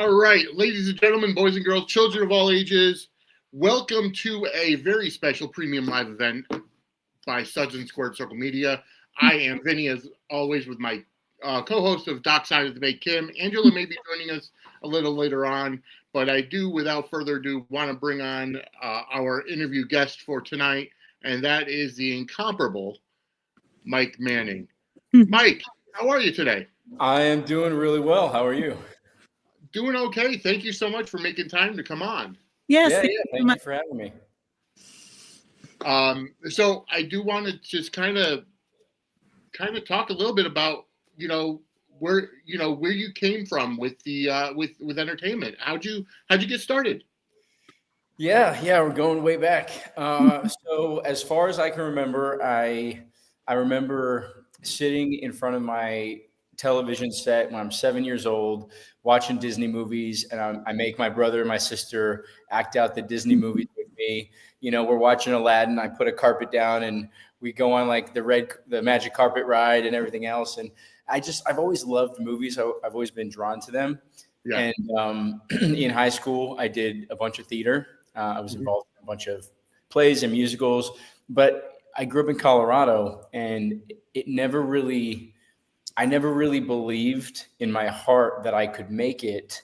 All right, ladies and gentlemen, boys and girls, children of all ages, welcome to a very special premium live event by Suds and Squared Circle Media. I am Vinny, as always, with my co-host of Dockside of Debate, Kim. Angela may be joining us a little later on, but I do, without further ado, want to bring on our interview guest for tonight, and that is the incomparable Mike Manning. Mike, how are you today? I am doing really well. How are you? Doing okay. Thank you so much for making time to come on. Yes. Thank you for having me. So I do want to just kind of talk a little bit about, where you came from with the with entertainment. How'd you get started? Yeah, we're going way back. So as far as I can remember, I remember sitting in front of my television set when I'm 7 years old, watching Disney movies, and I make my brother and my sister act out the Disney movies with me. We're watching Aladdin. I put a carpet down, and we go on like the magic carpet ride and everything else. And I've always loved movies. I've always been drawn to them. Yeah. And in high school, I did a bunch of theater. I was involved in a bunch of plays and musicals, but I grew up in Colorado, and I never really believed in my heart that I could make it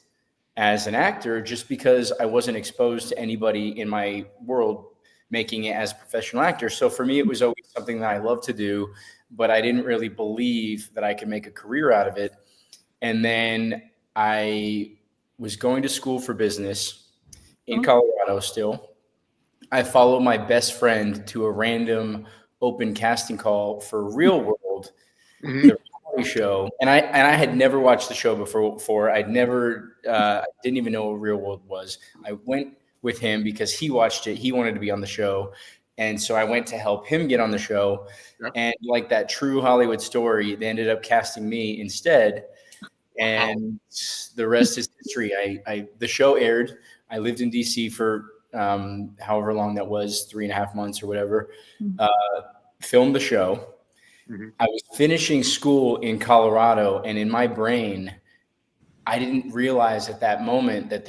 as an actor, just because I wasn't exposed to anybody in my world making it as a professional actor. So for me, it was always something that I loved to do, but I didn't really believe that I could make a career out of it. And then I was going to school for business in Colorado still. I followed my best friend to a random open casting call for Real World, the reality show. And I had never watched the show before. I didn't even know what Real World was. I went with him because he watched it. He wanted to be on the show. And so I went to help him get on the show. Yep. And like that true Hollywood story, they ended up casting me instead. And the rest is history. The show aired. I lived in DC for however long that was, 3.5 months or whatever. Filmed the show. I was finishing school in Colorado, and in my brain, I didn't realize at that moment that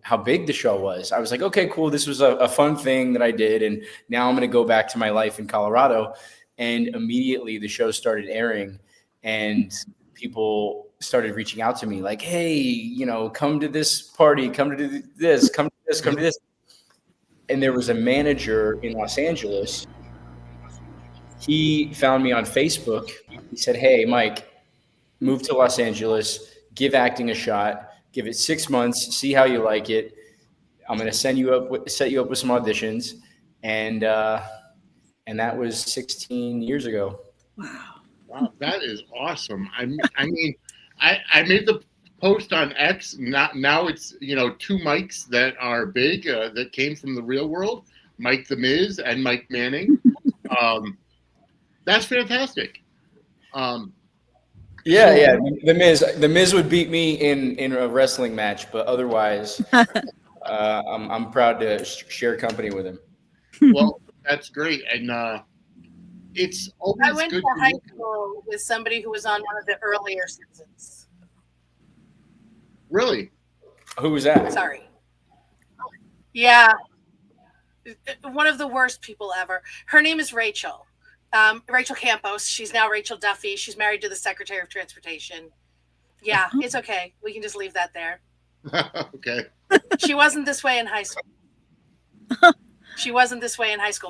how big the show was. I was like, okay, cool. This was a fun thing that I did. And now I'm going to go back to my life in Colorado. And immediately the show started airing, and people started reaching out to me like, hey, come to this party, come to this, come to this, come to this. And there was a manager in Los Angeles. He found me on Facebook. He said, hey, Mike, move to Los Angeles, give acting a shot, give it 6 months, see how you like it. I'm going to set you up with some auditions. And that was 16 years ago. Wow, that is awesome. I mean, I made the post on X. Now it's, two Mikes that are big that came from the real world, Mike the Miz and Mike Manning. That's fantastic. Yeah. The Miz would beat me in a wrestling match, but otherwise, I'm proud to share company with him. Well, that's great, and it's always I went good to high school with somebody who was on one of the earlier seasons. Really? Who was that? Sorry. Yeah. One of the worst people ever. Her name is Rachel. Rachel Campos. She's now Rachel Duffy. She's married to the Secretary of Transportation. Yeah, it's okay. We can just leave that there. Okay. She wasn't this way in high school.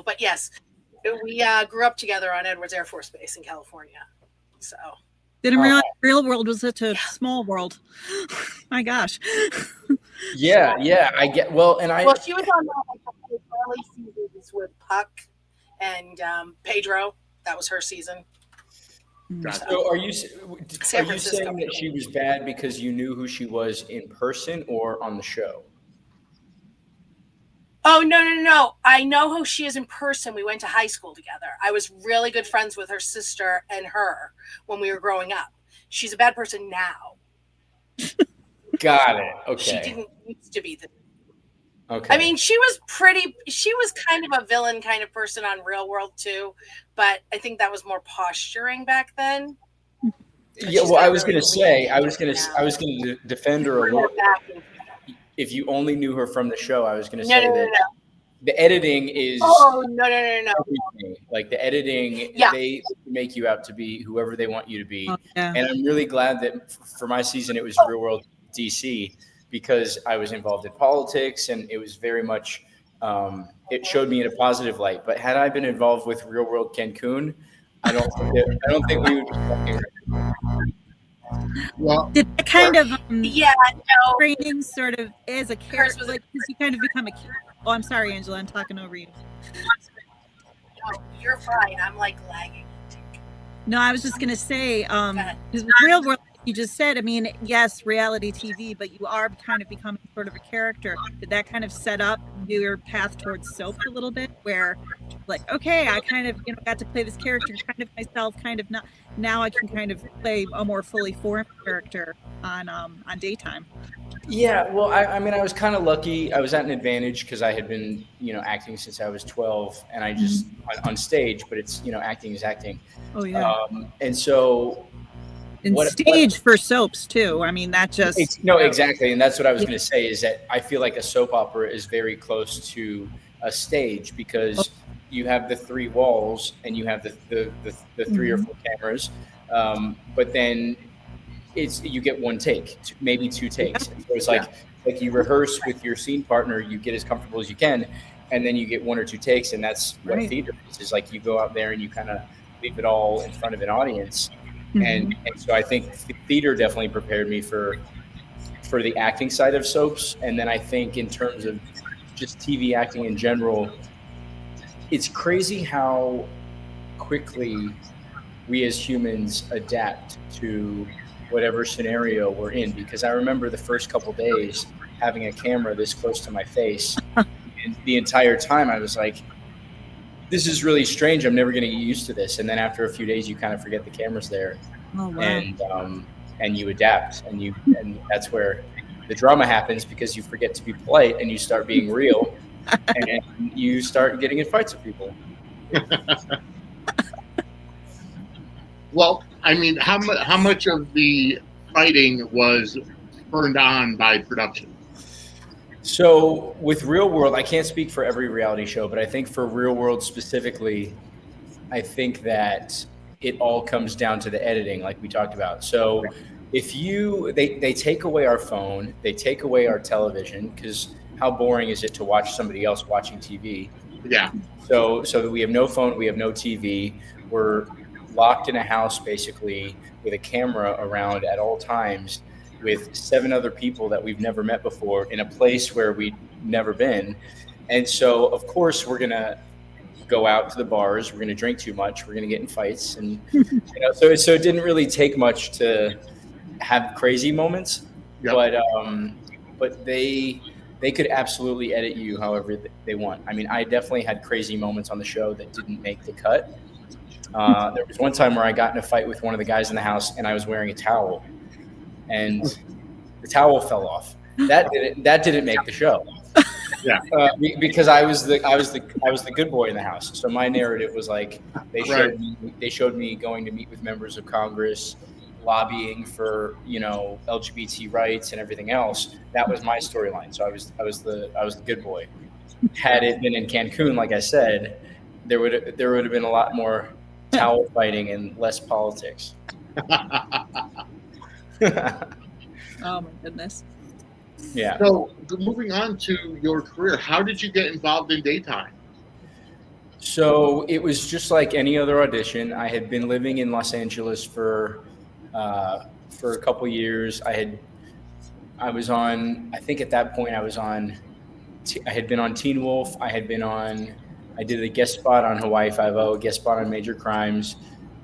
But yes, we grew up together on Edwards Air Force Base in California. So didn't realize Real World was such a small world. My gosh. Yeah, I get. Well, she was on the early seasons with Puck and Pedro. That was her season. So are you saying that she was bad because you knew who she was in person or on the show? Oh, no. I know who she is in person. We went to high school together. I was really good friends with her sister and her when we were growing up. She's a bad person now. Got it. Okay. She didn't used to be the. Okay. I mean, she was kind of a villain kind of person on Real World too, but I think that was more posturing back then. But Yeah, she's well, I got was really gonna clean say, now. I was gonna defend her a Her little. backing. If you only knew her from the show, I was gonna No, say no, no, that no. the editing is Oh, no. everything. Like the editing, Yeah. they make you out to be whoever they want you to be. Oh, yeah. And I'm really glad that for my season it was Real World DC, because I was involved in politics, and it was very much it showed me in a positive light. But had I been involved with Real World Cancun, I don't think we would be talking. Well, Did that kind of Yeah, no. training sort of as a Hers character, was- like, because you kind of become a. Oh, I'm sorry, Angela. I'm talking over you. No, you're fine. I'm like lagging. No, I was just gonna say, ahead. because with Real World, like you just said, I mean, yes, reality TV, but you are kind of becoming sort of a character. Did that kind of set up your path towards soap a little bit, where, like, okay, I kind of got to play this character, kind of myself, kind of not. Now I can kind of play a more fully formed character on daytime. Yeah, well, I mean, I was kind of lucky. I was at an advantage because I had been, acting since I was 12, and I just on stage. But it's, acting is acting. Oh yeah. And so, And stage for soaps too. I mean, that just exactly, and that's what I was going to say. Is that I feel like a soap opera is very close to a stage, because you have the three walls and you have the three or four cameras, but then you get one take, maybe two takes. So it's like you rehearse with your scene partner, you get as comfortable as you can, and then you get one or two takes, and that's what theater is like you go out there and you kind of leave it all in front of an audience. And so I think theater definitely prepared me for the acting side of soaps. And then I think in terms of just TV acting in general, it's crazy how quickly we as humans adapt to whatever scenario we're in. Because I remember the first couple days having a camera this close to my face, and the entire time I was like, this is really strange. I'm never going to get used to this. And then after a few days, you kind of forget the camera's there. Oh, wow. And you adapt, and that's where the drama happens, because you forget to be polite and you start being real, and you start getting in fights with people. Well, I mean, how much of the fighting was burned on by production? So with Real World, I can't speak for every reality show, but I think for Real World specifically, I think that it all comes down to the editing, like we talked about. So if they take away our phone, they take away our television, because how boring is it to watch somebody else watching TV? Yeah. So that we have no phone, we have no TV, we're locked in a house basically with a camera around at all times, with 7 other people that we've never met before in a place where we've never been. And so of course we're gonna go out to the bars, we're gonna drink too much, we're gonna get in fights, and so it didn't really take much to have crazy moments. Yep. But they could absolutely edit you however they want. I mean, I definitely had crazy moments on the show that didn't make the cut. There was one time where I got in a fight with one of the guys in the house, and I was wearing a towel, and the towel fell off. That didn't make the show. Yeah, because I was the good boy in the house. So my narrative was like they showed me going to meet with members of Congress, lobbying for LGBT rights and everything else. That was my storyline. So I was the good boy. Had it been in Cancun, like I said, there would have been a lot more towel fighting and less politics. Oh my goodness. Yeah. So moving on to your career, how did you get involved in daytime? So it was just like any other audition. I had been living in Los Angeles for a couple years. I think at that point I had been on Teen Wolf. I did a guest spot on Hawaii Five-0, a guest spot on Major Crimes.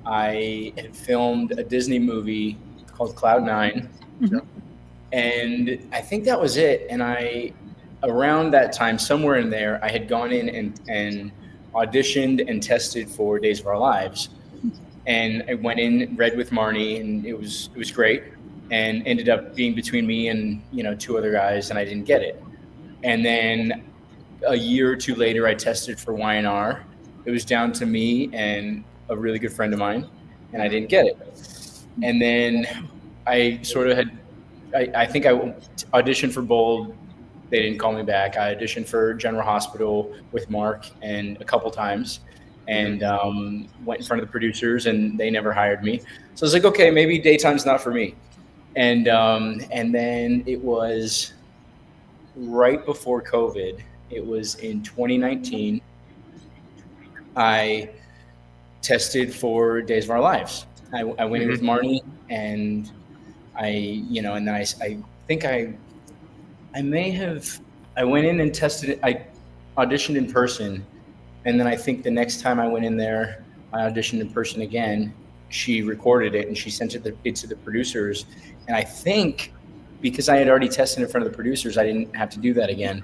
I had filmed a Disney movie called Cloud 9. Mm-hmm. And I think that was it. And around that time, somewhere in there, I had gone in and auditioned and tested for Days of Our Lives. And I went in, read with Marnie, and it was great. And ended up being between me and 2 other guys, and I didn't get it. And then a year or 2 later, I tested for YNR. It was down to me and a really good friend of mine, and I didn't get it. And then I sort of had, I think I auditioned for Bold. They didn't call me back. I auditioned for General Hospital with Mark and a couple times, and went in front of the producers, and they never hired me. So I was like, okay, maybe daytime's not for me. And then it was right before COVID. It was in 2019. I tested for Days of Our Lives. I went in with Marnie, and and then I think I may have, I went in and tested it. I auditioned in person. And then I think the next time I went in there, I auditioned in person again. She recorded it and she sent it to the producers. And I think because I had already tested in front of the producers, I didn't have to do that again.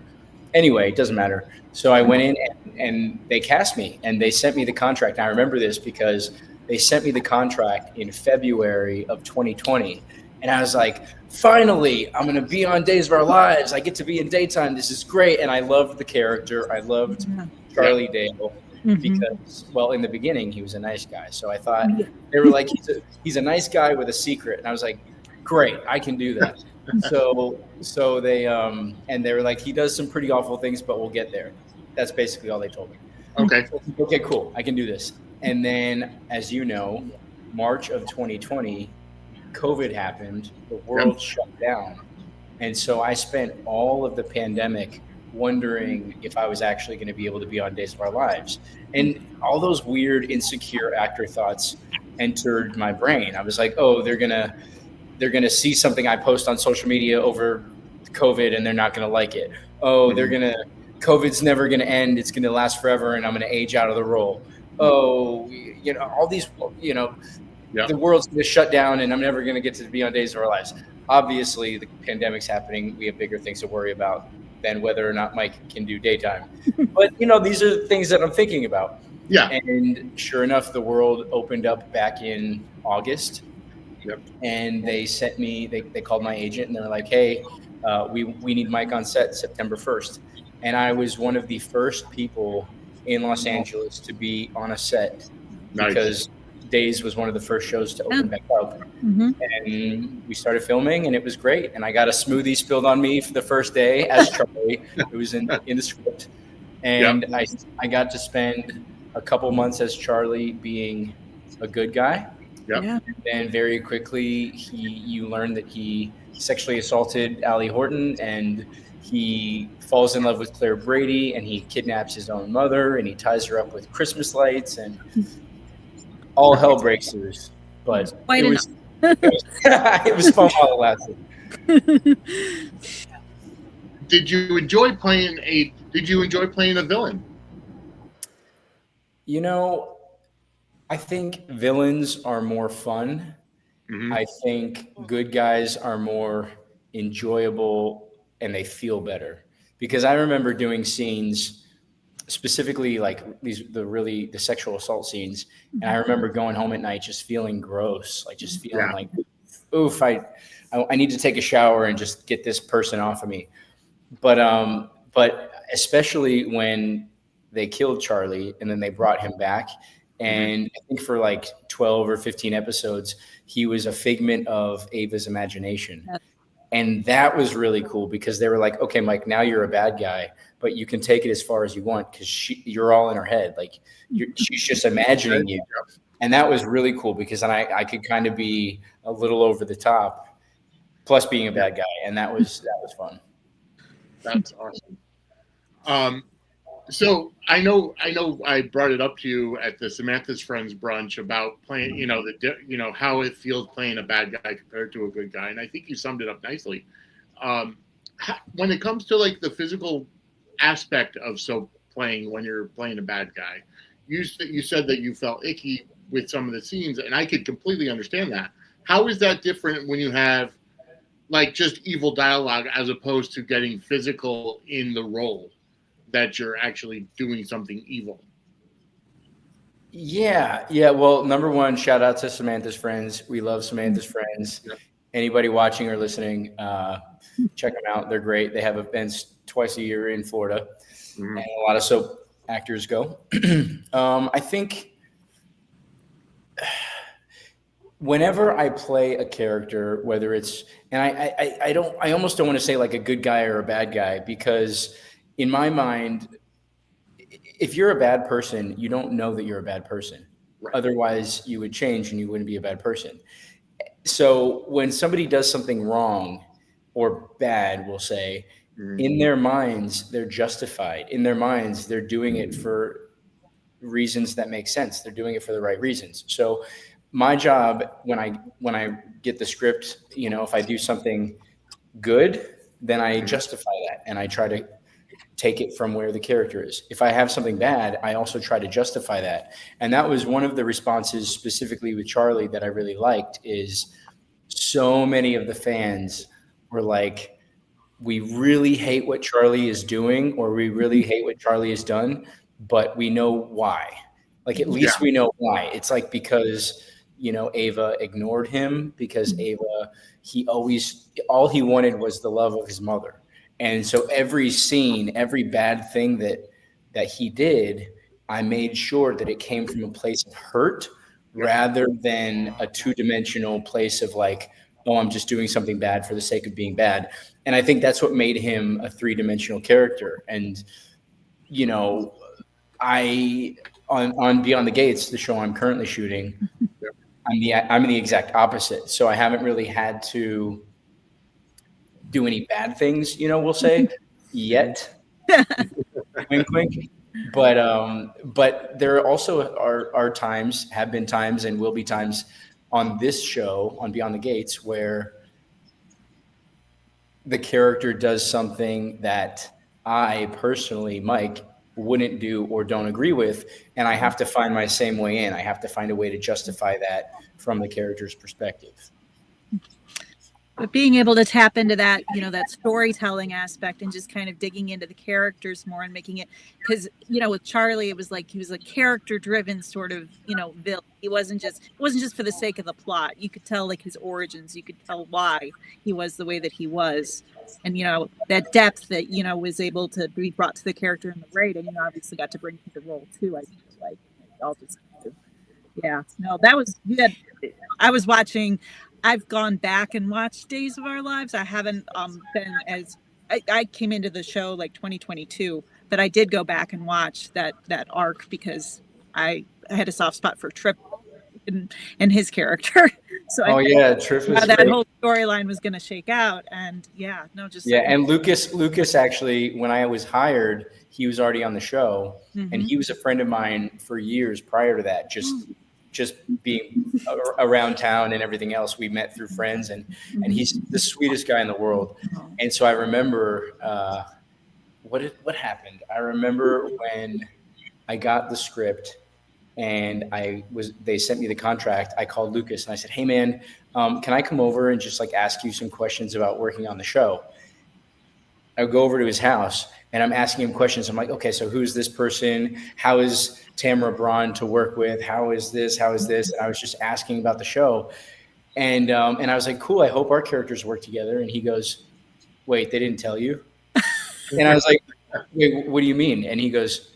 Anyway, it doesn't matter. So I went in and they cast me and they sent me the contract. And I remember this because they sent me the contract in February of 2020. And I was like, finally, I'm going to be on Days of Our Lives. I get to be in daytime. This is great. And I loved the character. I loved Charlie Dale because, well, in the beginning, he was a nice guy. So I thought they were like, he's a nice guy with a secret. And I was like, great, I can do that. So they and they were like, he does some pretty awful things, but we'll get there. That's basically all they told me. Okay. Okay, cool. I can do this. And then, as you know, March of 2020, COVID happened. The world shut down. And so I spent all of the pandemic wondering if I was actually going to be able to be on Days of Our Lives. And all those weird, insecure actor thoughts entered my brain. I was like, oh, they're going to see something I post on social media over COVID and they're not going to like it. Oh, COVID's never going to end. It's going to last forever and I'm going to age out of the role. Oh, all these, the world's going to shut down and I'm never going to get to be on Days of Our Lives. Obviously, the pandemic's happening. We have bigger things to worry about than whether or not Mike can do daytime. But, these are things that I'm thinking about. Yeah. And sure enough, the world opened up back in August. Yep. And they sent me, they called my agent and they were like, hey, we need Mike on set September 1st. And I was one of the first people in Los Angeles to be on a set because Days was one of the first shows to open back up. And we started filming and it was great. And I got a smoothie spilled on me for the first day as Charlie. It was in the script. And I got to spend a couple months as Charlie being a good guy. Yeah. And very quickly, you learn that he sexually assaulted Allie Horton, and he falls in love with Claire Brady, and he kidnaps his own mother, and he ties her up with Christmas lights, and all hell breaks loose. But it was fun while it lasted. Did you enjoy playing a villain? I think villains are more fun. I think good guys are more enjoyable and they feel better. Because I remember doing scenes, specifically like the sexual assault scenes, and I remember going home at night just feeling gross, like just feeling like, oof, I need to take a shower and just get this person off of me. But especially when they killed Charlie and then they brought him back. And I think for like 12 or 15 episodes, he was a figment of Ava's imagination. And that was really cool because they were like, okay, Mike, now you're a bad guy, but you can take it as far as you want because you're all in her head. Like she's just imagining you. And that was really cool because then I could kind of be a little over the top, plus being a bad guy. And that was fun. That's awesome. So I know I brought it up to you at the Samantha's Friends brunch about playing, how it feels playing a bad guy compared to a good guy. And I think you summed it up nicely. When it comes to like the physical aspect of playing when you're playing a bad guy, you said that you felt icky with some of the scenes, and I could completely understand that. How is that different when you have like just evil dialogue as opposed to getting physical in the role? That you're actually doing something evil. Yeah. Well, number one, shout out to Samantha's Friends. We love Samantha's Friends. Yep. Anybody watching or listening, check them out. They're great. They have events twice a year in Florida, and a lot of soap actors go. I think whenever I play a character, whether it's, and I almost don't want to say like a good guy or a bad guy, because in my mind, if you're a bad person, you don't know that you're a bad person. Right. Otherwise, you would change and you wouldn't be a bad person. So when somebody does something wrong or bad, we'll say, in their minds, they're justified. In their minds, they're doing it for reasons that make sense. They're doing it for the right reasons. So my job when I get the script, you know, if I do something good, then I justify that and I try to take it from where the character is. If I have something bad, I also try to justify that. And that was one of the responses specifically with Charlie that I really liked, is so many of the fans were like, we really hate what Charlie is doing, or we really hate what Charlie has done, but we know why. Like, at least we know why. It's like, because, you know, Ava ignored him, because Ava, all he wanted was the love of his mother. And so every scene, every bad thing that he did, I made sure that it came from a place of hurt rather than a two-dimensional place of like, oh, I'm just doing something bad for the sake of being bad. And I think that's what made him a three-dimensional character. And, you know, on Beyond the Gates, the show I'm currently shooting, I'm the exact opposite. So I haven't really had to do any bad things, you know, we'll say, yet. Wink, wink. But there also are times, have been times, and will be times on this show, on Beyond the Gates, where the character does something that I personally, Mike, wouldn't do or don't agree with, and I have to find my same way in. I have to find a way to justify that from the character's perspective. But being able to tap into that, you know, that storytelling aspect and just kind of digging into the characters more and making it, because, you know, with Charlie, it was like he was a character driven sort of, you know, villain. It wasn't just for the sake of the plot. You could tell like his origins. You could tell why he was the way that he was. And, you know, that depth that, you know, was able to be brought to the character in the writing, and obviously got to bring to the role too. I feel like all just, yeah, no, that was good. I was watching. I've gone back and watched Days of Our Lives. I haven't been as I came into the show like 2022, but I did go back and watch that arc because I had a soft spot for Trip and his character. So Trip was how that great. whole storyline was going to shake out, and and Lucas actually, when I was hired, he was already on the show, and he was a friend of mine for years prior to that. Just being around town and everything else, we met through friends, and he's the sweetest guy in the world. And so I remember what happened. I remember when I got the script and they sent me the contract. I called Lucas and I said, "Hey man, can I come over and just like ask you some questions about working on the show?" I go over to his house and I'm asking him questions. I'm like, okay, so who's this person? How is Tamara Braun to work with? How is this? How is this? And I was just asking about the show. And I was like, cool, I hope our characters work together. And he goes, wait, they didn't tell you? And I was like, wait, what do you mean? And he goes,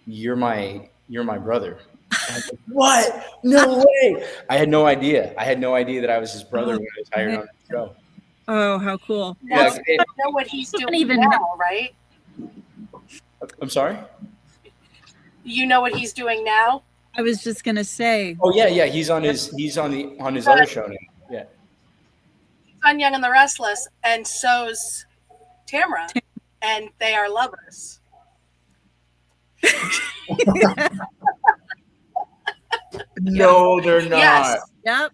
you're my brother. I was like, what? No way. I had no idea. I had no idea that I was his brother when I was hired on the show. Oh, how cool. Now, you know what he's doing now, right? I'm sorry? You know what he's doing now? I was just going to say. Oh yeah. He's on his other show now. Yeah. He's on Young and the Restless, and so's Tamara, and they are lovers. No, they're not. Yes.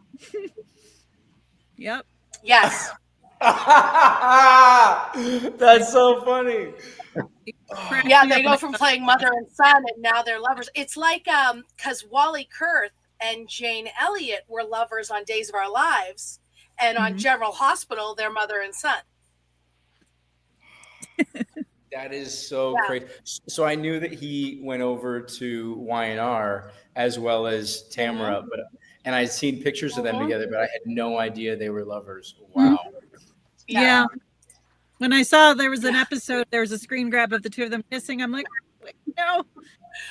Yep. Yes. That's so funny. Yeah, they go from playing mother and son, and now they're lovers. It's like because Wally Kurth and Jane Elliott were lovers on Days of Our Lives, and on General Hospital, they're mother and son. That is so crazy. So I knew that he went over to Y&R as well as Tamara, and I'd seen pictures of them together, but I had no idea they were lovers. Wow. Yeah. When I saw there was an episode, there was a screen grab of the two of them kissing. I'm like, wait, no.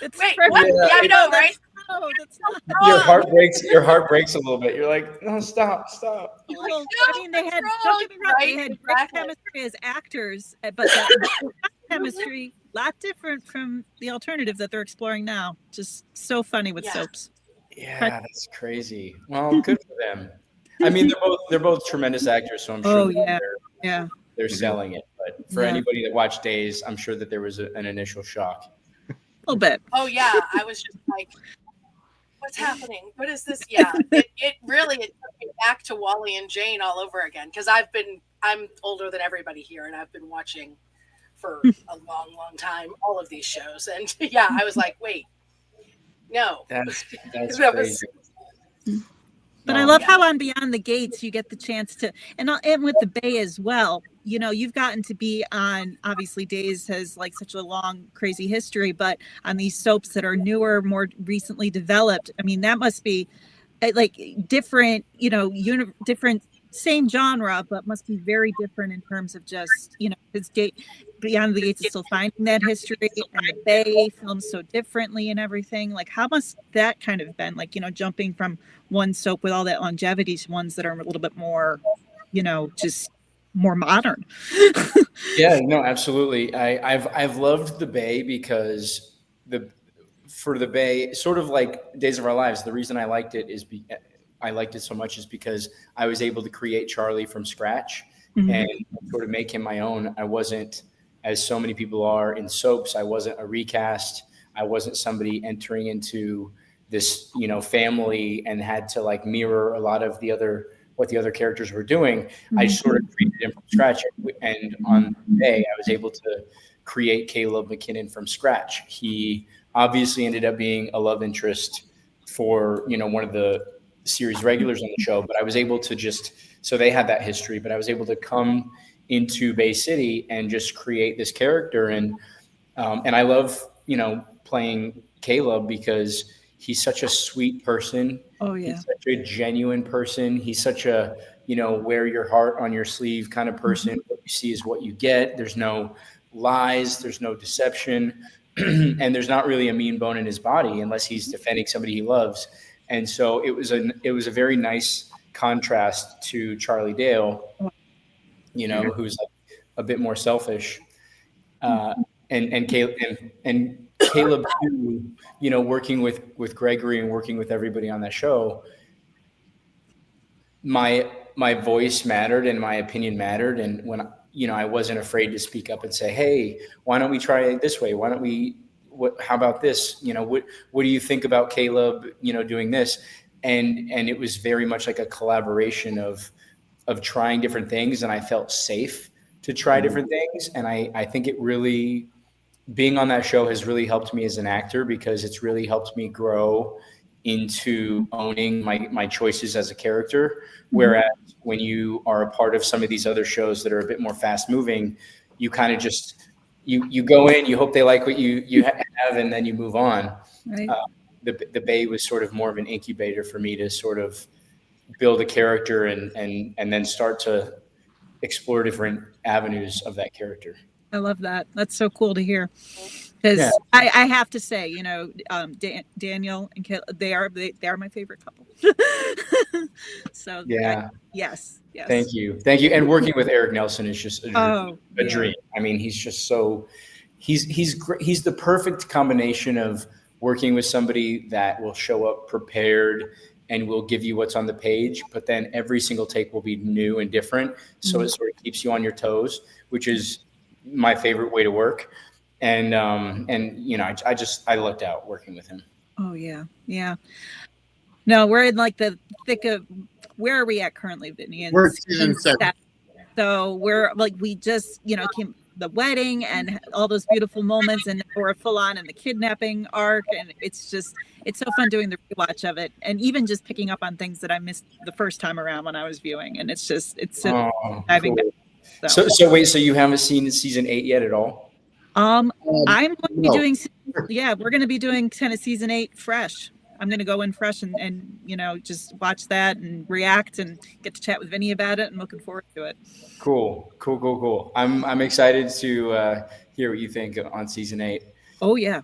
Wait, what? Yeah, I know, right? No, that's not. Your heart breaks a little bit. You're like, no, stop. Well, I mean, they had, wrong, don't get me wrong, they right? had great Exactly. chemistry as actors, but the chemistry, a lot different from the alternative that they're exploring now. Just so funny with Yeah. soaps. Yeah, that's crazy. Well, good for them. I mean, they're both tremendous actors, so I'm sure Oh, yeah. Yeah. they're selling it. But for Yeah. anybody that watched Days, I'm sure that there was an initial shock. A little bit. Oh yeah, I was just like, what's happening? What is this? Yeah, it really took me back to Wally and Jane all over again, because I'm older than everybody here, and I've been watching for a long time all of these shows, and yeah, I was like, wait, no, That's that crazy. But I love how on Beyond the Gates you get the chance to, and with the Bay as well. You know, you've gotten to be on, obviously Days has like such a long, crazy history, but on these soaps that are newer, more recently developed, I mean, that must be like different, you know, different, same genre, but must be very different in terms of just, you know, because Beyond the Gates is still finding that history, and the Bay films so differently and everything. Like, how must that kind of been like, you know, jumping from one soap with all that longevity to ones that are a little bit more, you know, just more modern. Yeah, no, absolutely. I've loved the Bay because for the Bay, sort of like Days of Our Lives, the reason I liked it so much is because I was able to create Charlie from scratch and sort of make him my own. I wasn't, as so many people are in soaps, I wasn't a recast. I wasn't somebody entering into this, you know, family and had to like mirror a lot of what the other characters were doing. I sort of created him from scratch. And on the Bay, I was able to create Caleb McKinnon from scratch. He obviously ended up being a love interest for, you know, one of the series regulars on the show, but I was able to so they had that history, but I was able to come into Bay City and just create this character. And I love, you know, playing Caleb because he's such a sweet person. Oh yeah. He's such a genuine person. He's such a, you know, wear your heart on your sleeve kind of person. What you see is what you get. There's no lies. There's no deception. And there's not really a mean bone in his body unless he's defending somebody he loves. And so it was a very nice contrast to Charlie Dale, you know, who's like a bit more selfish. And Caleb too, you know, working with Gregory and working with everybody on that show, my voice mattered and my opinion mattered. And when, you know, I wasn't afraid to speak up and say, hey, why don't we try it this way? Why don't we, how about this? You know, what do you think about Caleb, you know, doing this? And it was very much like a collaboration of trying different things. And I felt safe to try different things. And I think it really, being on that show has really helped me as an actor because it's really helped me grow into owning my choices as a character. Whereas when you are a part of some of these other shows that are a bit more fast moving, you kind of just, you go in, you hope they like what you have, and then you move on. Right. The Bay was sort of more of an incubator for me to sort of build a character and then start to explore different avenues of that character. I love that. That's so cool to hear. Because I have to say, you know, Daniel and Caleb, they are my favorite couple. So yeah, yes. Thank you. And working with Eric Nelson is just a dream. I mean, he's just so he's great. He's the perfect combination of working with somebody that will show up prepared and will give you what's on the page, but then every single take will be new and different. So it sort of keeps you on your toes, which is my favorite way to work. And you know, I lucked out working with him. Oh yeah. No, we're in like the thick of, where are we at currently, Vinny? We're season 7. So we're like, we just, you know, came the wedding and all those beautiful moments, and we're full on in the kidnapping arc, and it's so fun doing the rewatch of it, and even just picking up on things that I missed the first time around when I was viewing, and it's so diving cool. back. So wait, so you haven't seen season 8 yet at all? I'm going to be doing, we're going to be doing kind of season 8 fresh. I'm going to go in fresh and, you know, just watch that and react and get to chat with Vinny about it, and looking forward to it. Cool. I'm excited to hear what you think on season 8. Oh yeah.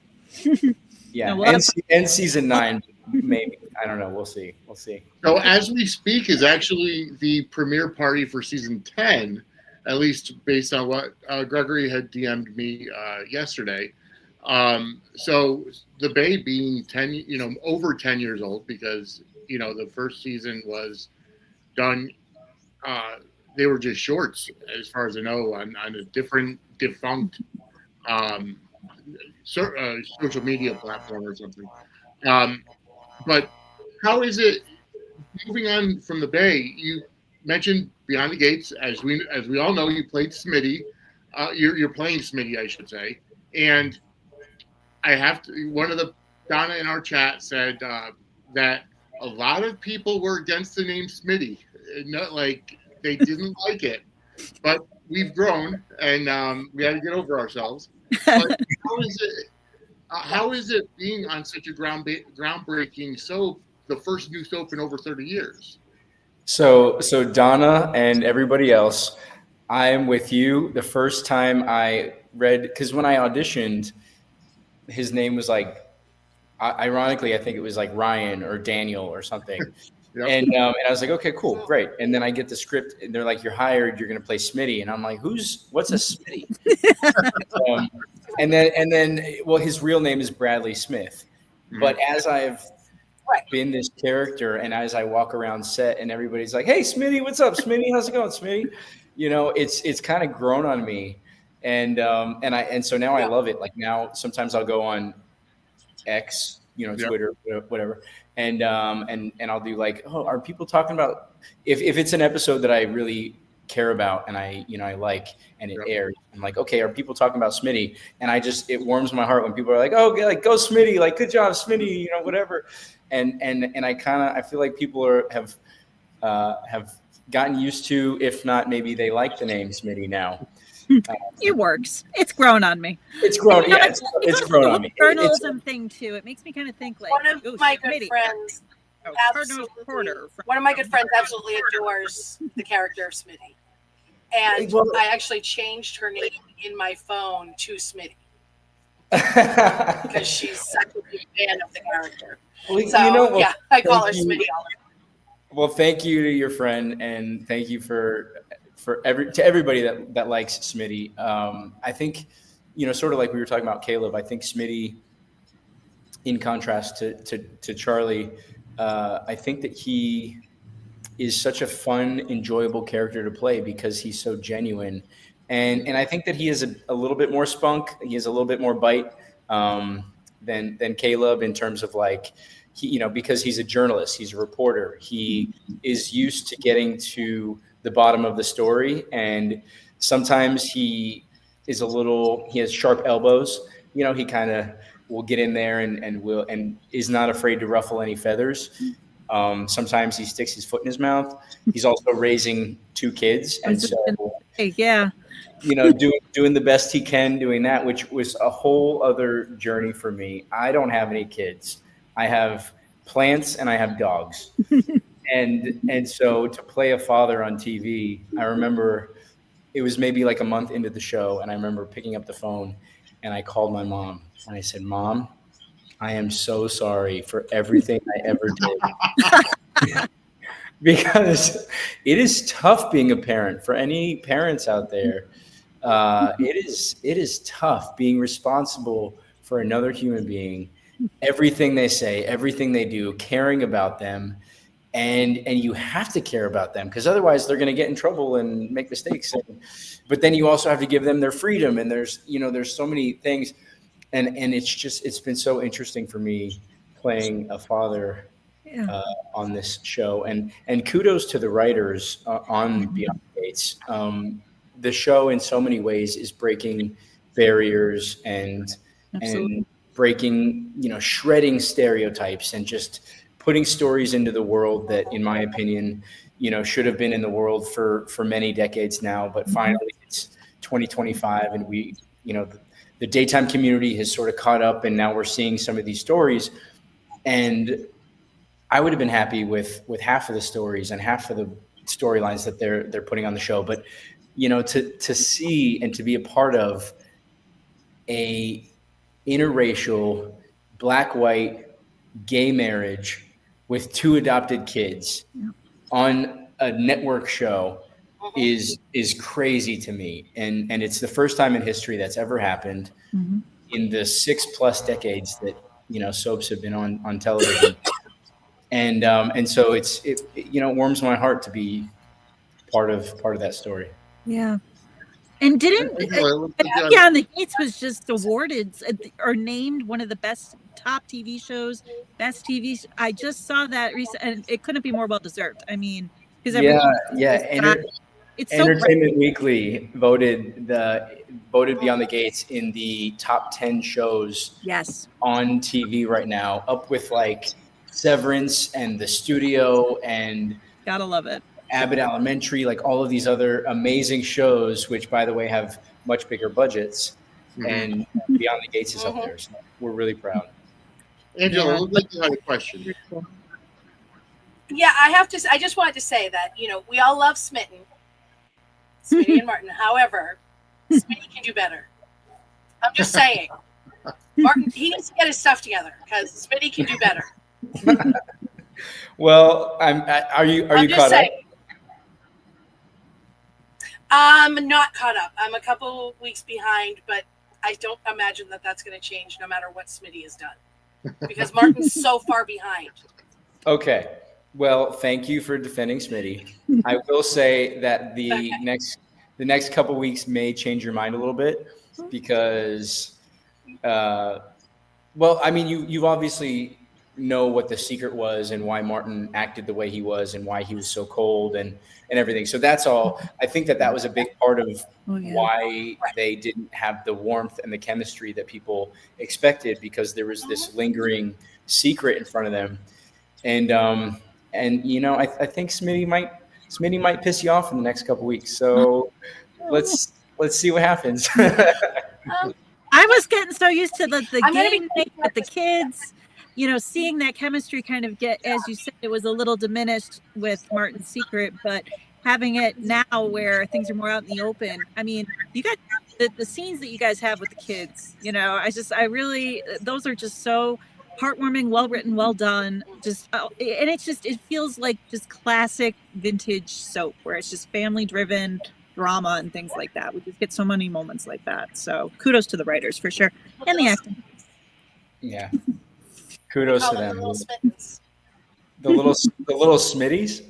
Yeah. No, and season 9 maybe. I don't know. We'll see. So as we speak is actually the premiere party for season 10, at least based on what Gregory had DM'd me yesterday. So the Bay being 10, over 10 years old, because, the first season was done. They were just shorts, as far as I know, on a different defunct social media platform or something. But how is it moving on from the Bay? You mentioned Beyond the Gates, as we all know, you played Smitty. You're playing Smitty, I should say. And I have to. One of the Donna in our chat said that a lot of people were against the name Smitty. Not like they didn't like it, but we've grown and we had to get over ourselves. But how is it being on such a groundbreaking soap, the first new soap in over 30 years? So Donna and everybody else, I am with you. The first time I read, because when I auditioned, his name was like, ironically, I think it was like Ryan or Daniel or something. Yep. And I was like, okay, cool, great. And then I get the script and they're like, you're hired, you're going to play Smitty. And I'm like, what's a Smitty? And then, well, his real name is Bradley Smith. Mm-hmm. But as I've been this character and as I walk around set and everybody's like, hey, Smitty, what's up, Smitty? How's it going, Smitty? It's kind of grown on me. And so now I love it. Like now, sometimes I'll go on X, Twitter, whatever. And I'll do like, oh, are people talking about, if it's an episode that I really care about and I like, and it airs, I'm like, okay, are people talking about Smitty? And it warms my heart when people are like, oh, like go Smitty, like good job, Smitty, whatever. And I feel like people have gotten used to, if not, maybe they like the name Smitty now. It works. It's grown on me. It's grown. Yeah, it's grown on me. Journalism thing too. It makes me kind of think like one of my good friends. One of my good friends absolutely adores the character of Smitty, and I actually changed her name in my phone to Smitty because she's such a big fan of the character. Well, so I call her Smitty all the time. Well, thank you to your friend, and thank you to everybody that likes Smitty. I think, sort of like we were talking about Caleb, I think Smitty, in contrast to Charlie, I think that he is such a fun, enjoyable character to play because he's so genuine. And I think that he is a little bit more spunk. He has a little bit more bite than Caleb in terms of like, because he's a journalist, he's a reporter. He is used to getting to the bottom of the story, and sometimes he has sharp elbows. He kind of will get in there and is not afraid to ruffle any feathers. Sometimes he sticks his foot in his mouth. He's also raising 2 kids, and so doing the best he can doing that, which was a whole other journey for me. I don't have any kids. I have plants and I have dogs. And so to play a father on TV, I remember it was maybe like a month into the show, and I remember picking up the phone and I called my mom and I said, Mom, I am so sorry for everything I ever did. Because it is tough being a parent. For any parents out there, it is tough being responsible for another human being, everything they say, everything they do, caring about them. And you have to care about them because otherwise they're going to get in trouble and make mistakes. But then you also have to give them their freedom. And there's so many things. And it's been so interesting for me playing a father on this show. And kudos to the writers on Beyond the Gates. The show in so many ways is breaking barriers and breaking, shredding stereotypes and just putting stories into the world that, in my opinion, should have been in the world for many decades now. But finally, it's 2025, and we, the daytime community has sort of caught up, and now we're seeing some of these stories. And I would have been happy with half of the stories and half of the storylines that they're putting on the show. But to see and to be a part of a interracial, black-white, gay marriage with 2 adopted kids on a network show is crazy to me. And it's the first time in history that's ever happened in the 6+ decades that, soaps have been on television. And so it warms my heart to be part of that story. Yeah. And didn't Beyond the Gates was just awarded or named one of the best top TV shows, best TV. I just saw that recent, and it couldn't be more well deserved. I mean, because it's so Entertainment Weekly voted Beyond the Gates in the top 10 shows on TV right now, up with like Severance and The Studio and gotta love it. Abbott Elementary, like all of these other amazing shows, which by the way have much bigger budgets, and Beyond the Gates is up there. So we're really proud. Angela, looks like you had a question. Yeah, I just wanted to say that, we all love Smitty and Martin. However, Smitty can do better. I'm just saying. Martin, he needs to get his stuff together because Smitty can do better. Well, are you caught up? I'm not caught up. I'm a couple weeks behind, but I don't imagine that that's going to change no matter what Smitty has done because Martin's so far behind. Okay. Well, thank you for defending Smitty. I will say that the next couple weeks may change your mind a little bit because, you've obviously know what the secret was and why Martin acted the way he was and why he was so cold and everything. So that's all. I think that was a big part of why they didn't have the warmth and the chemistry that people expected because there was this lingering secret in front of them. And I think Smitty might piss you off in the next couple weeks. So let's see what happens. I was getting so used to the game with the kids, seeing that chemistry kind of get, as you said, it was a little diminished with Martin's secret, but having it now where things are more out in the open. I mean, you got the scenes that you guys have with the kids, those are just so heartwarming, well written, well done. It feels like just classic vintage soap where it's just family driven drama and things like that. We just get so many moments like that. So kudos to the writers for sure. And the acting. Yeah. Kudos to them. The little Smitties?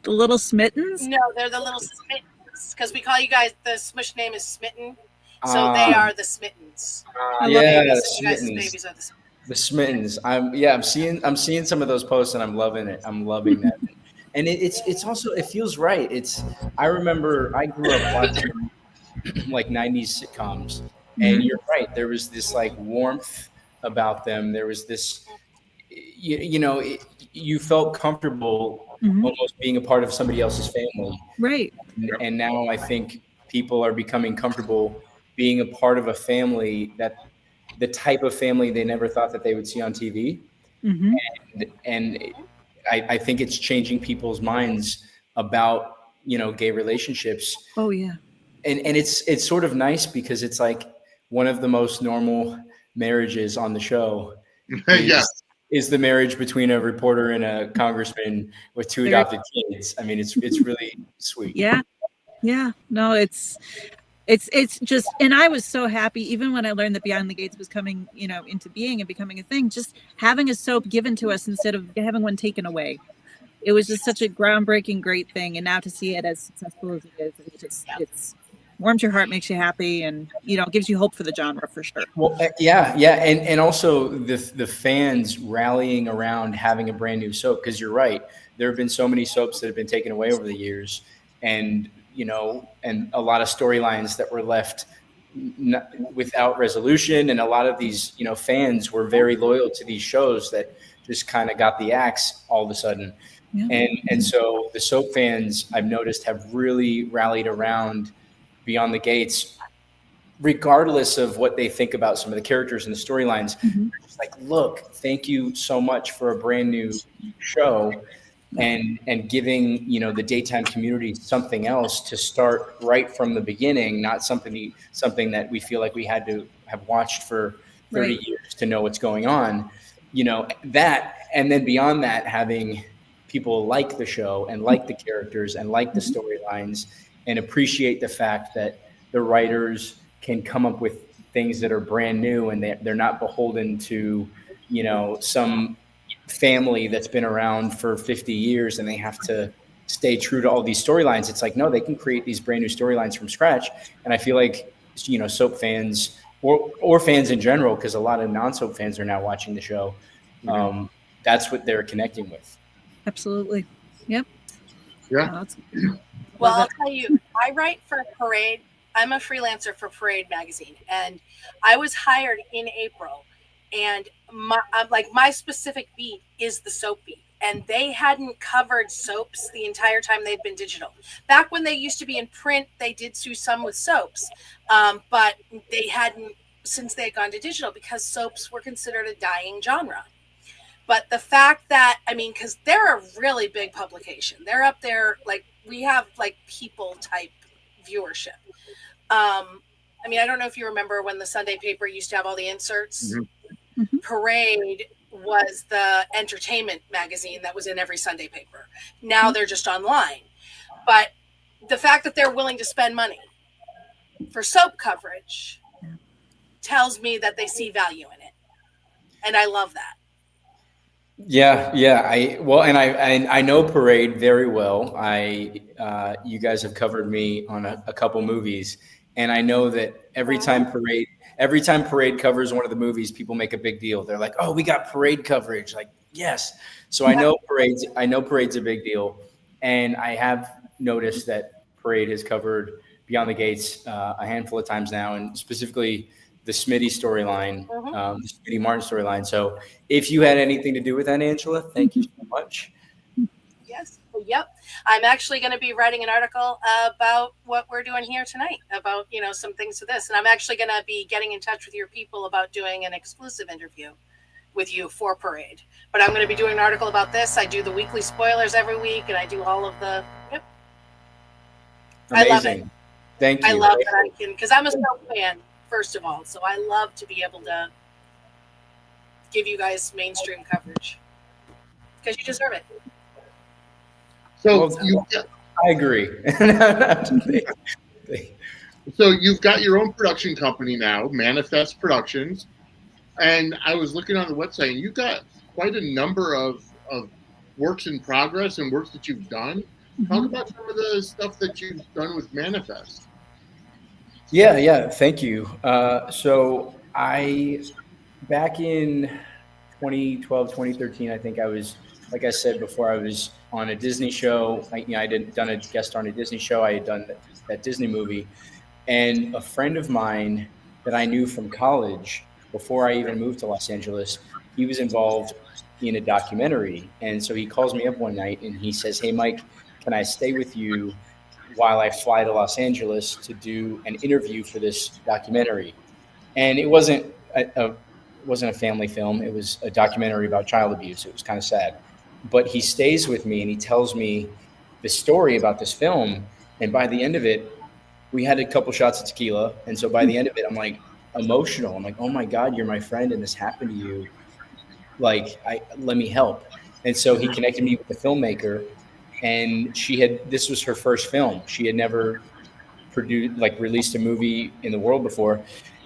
The little Smittens? No, they're the little Smittens. Because we call you guys, the Smush name is Smitten. So they are the Smittens. The babies are the Smittens. The Smittens. I'm seeing some of those posts and I'm loving it. I'm loving that. And it's also, it feels right. I remember I grew up watching like 90s sitcoms and you're right. There was this like warmth about them. There was this, you felt comfortable almost being a part of somebody else's family. Right. And now I think people are becoming comfortable being a part of a family that the type of family they never thought that they would see on TV. And I think it's changing people's minds about, gay relationships. Oh yeah. And it's sort of nice because it's like one of the most normal marriages on the show is the marriage between a reporter and a congressman with 2 adopted kids. I mean, it's really sweet. Yeah. No, it's just, and I was so happy even when I learned that Beyond the Gates was coming, into being and becoming a thing, just having a soap given to us instead of having one taken away. It was just such a groundbreaking, great thing. And now to see it as successful as it is, it's warms your heart, makes you happy, and gives you hope for the genre for sure. Well, and also the fans rallying around having a brand new soap, because you're right, there have been so many soaps that have been taken away over the years, and and a lot of storylines that were left without resolution, and a lot of these fans were very loyal to these shows that just kind of got the axe all of a sudden. And so the soap fans, I've noticed, have really rallied around Beyond the Gates, regardless of what they think about some of the characters and the storylines. It's like, look, thank you so much for a brand new show and giving the daytime community something else to start right from the beginning, not something that we feel like we had to have watched for 30 years to know what's going on. That, and then beyond that, having people like the show and like the characters and like the storylines and appreciate the fact that the writers can come up with things that are brand new and they're not beholden to, some family that's been around for 50 years and they have to stay true to all these storylines. It's like, no, they can create these brand new storylines from scratch. And I feel like, soap fans or fans in general, because a lot of non-soap fans are now watching the show. That's what they're connecting with. Absolutely. Yep. Yeah. Well, I'll tell you, I write for Parade. I'm a freelancer for Parade magazine, and I was hired in April. And my specific beat is the soap beat, and they hadn't covered soaps the entire time they'd been digital. Back when they used to be in print, they did do some with soaps, but they hadn't since they had gone to digital because soaps were considered a dying genre. But the fact that, because they're a really big publication, they're up there, like we have like People type viewership. I don't know if you remember when the Sunday paper used to have all the inserts. Mm-hmm. Parade was the entertainment magazine that was in every Sunday paper. Now they're just online. But the fact that they're willing to spend money for soap coverage tells me that they see value in it. And I love that. Yeah. I know Parade very well. You guys have covered me on a couple movies, and I know that every time Parade covers one of the movies, people make a big deal. They're like, "Oh, we got Parade coverage!" Like, yes. So I know Parade's a big deal, and I have noticed that Parade has covered Beyond the Gates a handful of times now, and specifically the Smitty storyline, the Smitty Martin storyline. So if you had anything to do with that, Angela, thank you so much. Yes. Yep. I'm actually going to be writing an article about what we're doing here tonight, about, some things to this. And I'm actually going to be getting in touch with your people about doing an exclusive interview with you for Parade. But I'm going to be doing an article about this. I do the weekly spoilers every week, and I do all of the, Amazing. I love it. Thank you. I love that I can, because I'm a soap fan, first of all. So I love to be able to give you guys mainstream coverage because you deserve it. So I agree. So you've got your own production company now, Mannifest Productions, and I was looking on the website, and you've got quite a number of works in progress and works that you've done. Talk about some of the stuff that you've done with Mannifest. Yeah. Thank you. So back in 2012, 2013, I think I was, like I said before, I was on a Disney show. I had done a guest star on a Disney show. I had done that Disney movie. And a friend of mine that I knew from college, before I even moved to Los Angeles, he was involved in a documentary. And so he calls me up one night and he says, "Hey, Mike, can I stay with you while I fly to Los Angeles to do an interview for this documentary?" And it wasn't a family film. It was a documentary about child abuse. It was kind of sad. But he stays with me and he tells me the story about this film. And by the end of it, we had a couple shots of tequila. And so by the end of it, I'm like emotional. I'm like, "Oh my God, you're my friend and this happened to you. Like, let me help." And so he connected me with the filmmaker, and this was her first film. She had never released a movie in the world before.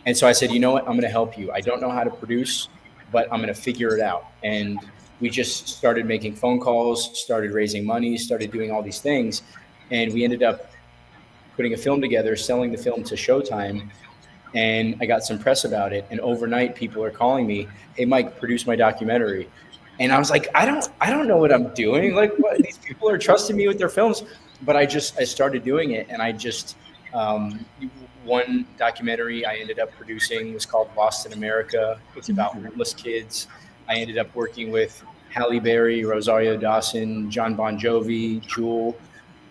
And so I said, "You know what? I'm going to help you. I don't know how to produce, but I'm going to figure it out." And we just started making phone calls, started raising money, started doing all these things. And we ended up putting a film together, selling the film to Showtime. And I got some press about it. And overnight, people are calling me, "Hey, Mike, produce my documentary." And I was like, I don't know what I'm doing. Like, what? These people are trusting me with their films. But I started doing it. And I just, one documentary I ended up producing was called Lost in America. It's about homeless kids. I ended up working with Halle Berry, Rosario Dawson, John Bon Jovi, Jewel.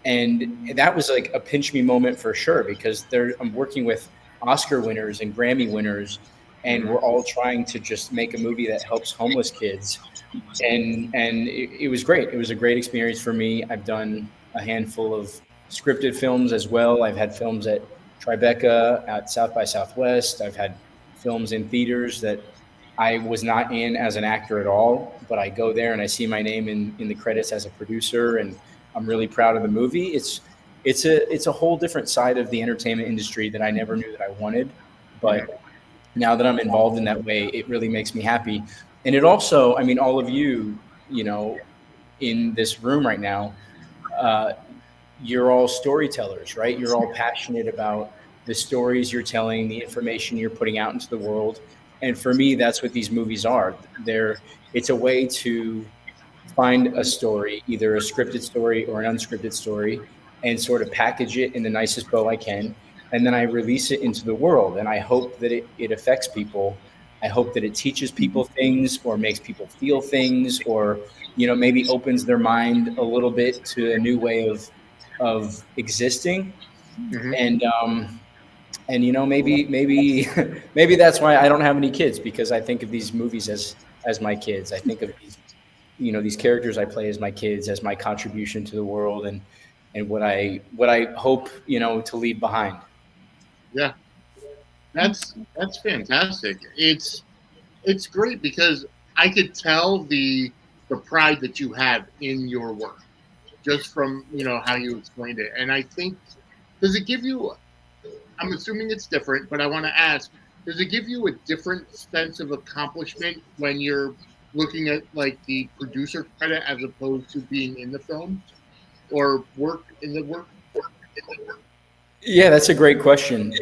And that was like a pinch me moment for sure, because I'm working with Oscar winners and Grammy winners, and we're all trying to just make a movie that helps homeless kids. And it was great. It was a great experience for me. I've done a handful of scripted films as well. I've had films at Tribeca, at South by Southwest. I've had films in theaters that I was not in as an actor at all, but I go there and I see my name in the credits as a producer, and I'm really proud of the movie. It's a whole different side of the entertainment industry that I never knew that I wanted, but now that I'm involved in that way, it really makes me happy. And it also, I mean, all of you, you know, in this room right now, uh, you're all storytellers, right? You're all passionate about the stories you're telling, the information you're putting out into the world. And for me, that's what these movies are. It's a way to find a story, either a scripted story or an unscripted story, and sort of package it in the nicest bow I can. And then I release it into the world. And I hope that it affects people. I hope that it teaches people things or makes people feel things, or, you know, maybe opens their mind a little bit to a new way of existing. Mhm. And you know, maybe maybe that's why I don't have any kids, because I think of these movies as my kids. I think of these, you know, these characters I play as my kids, as my contribution to the world, and what I hope, you know, to leave behind. Yeah, that's fantastic. It's great because I could tell the pride that you have in your work just from, you know, how you explained it. And I think, does it give you, I'm assuming it's different, but I want to ask, does it give you a different sense of accomplishment when you're looking at like the producer credit as opposed to being in the film or work in the work? Yeah, that's a great question.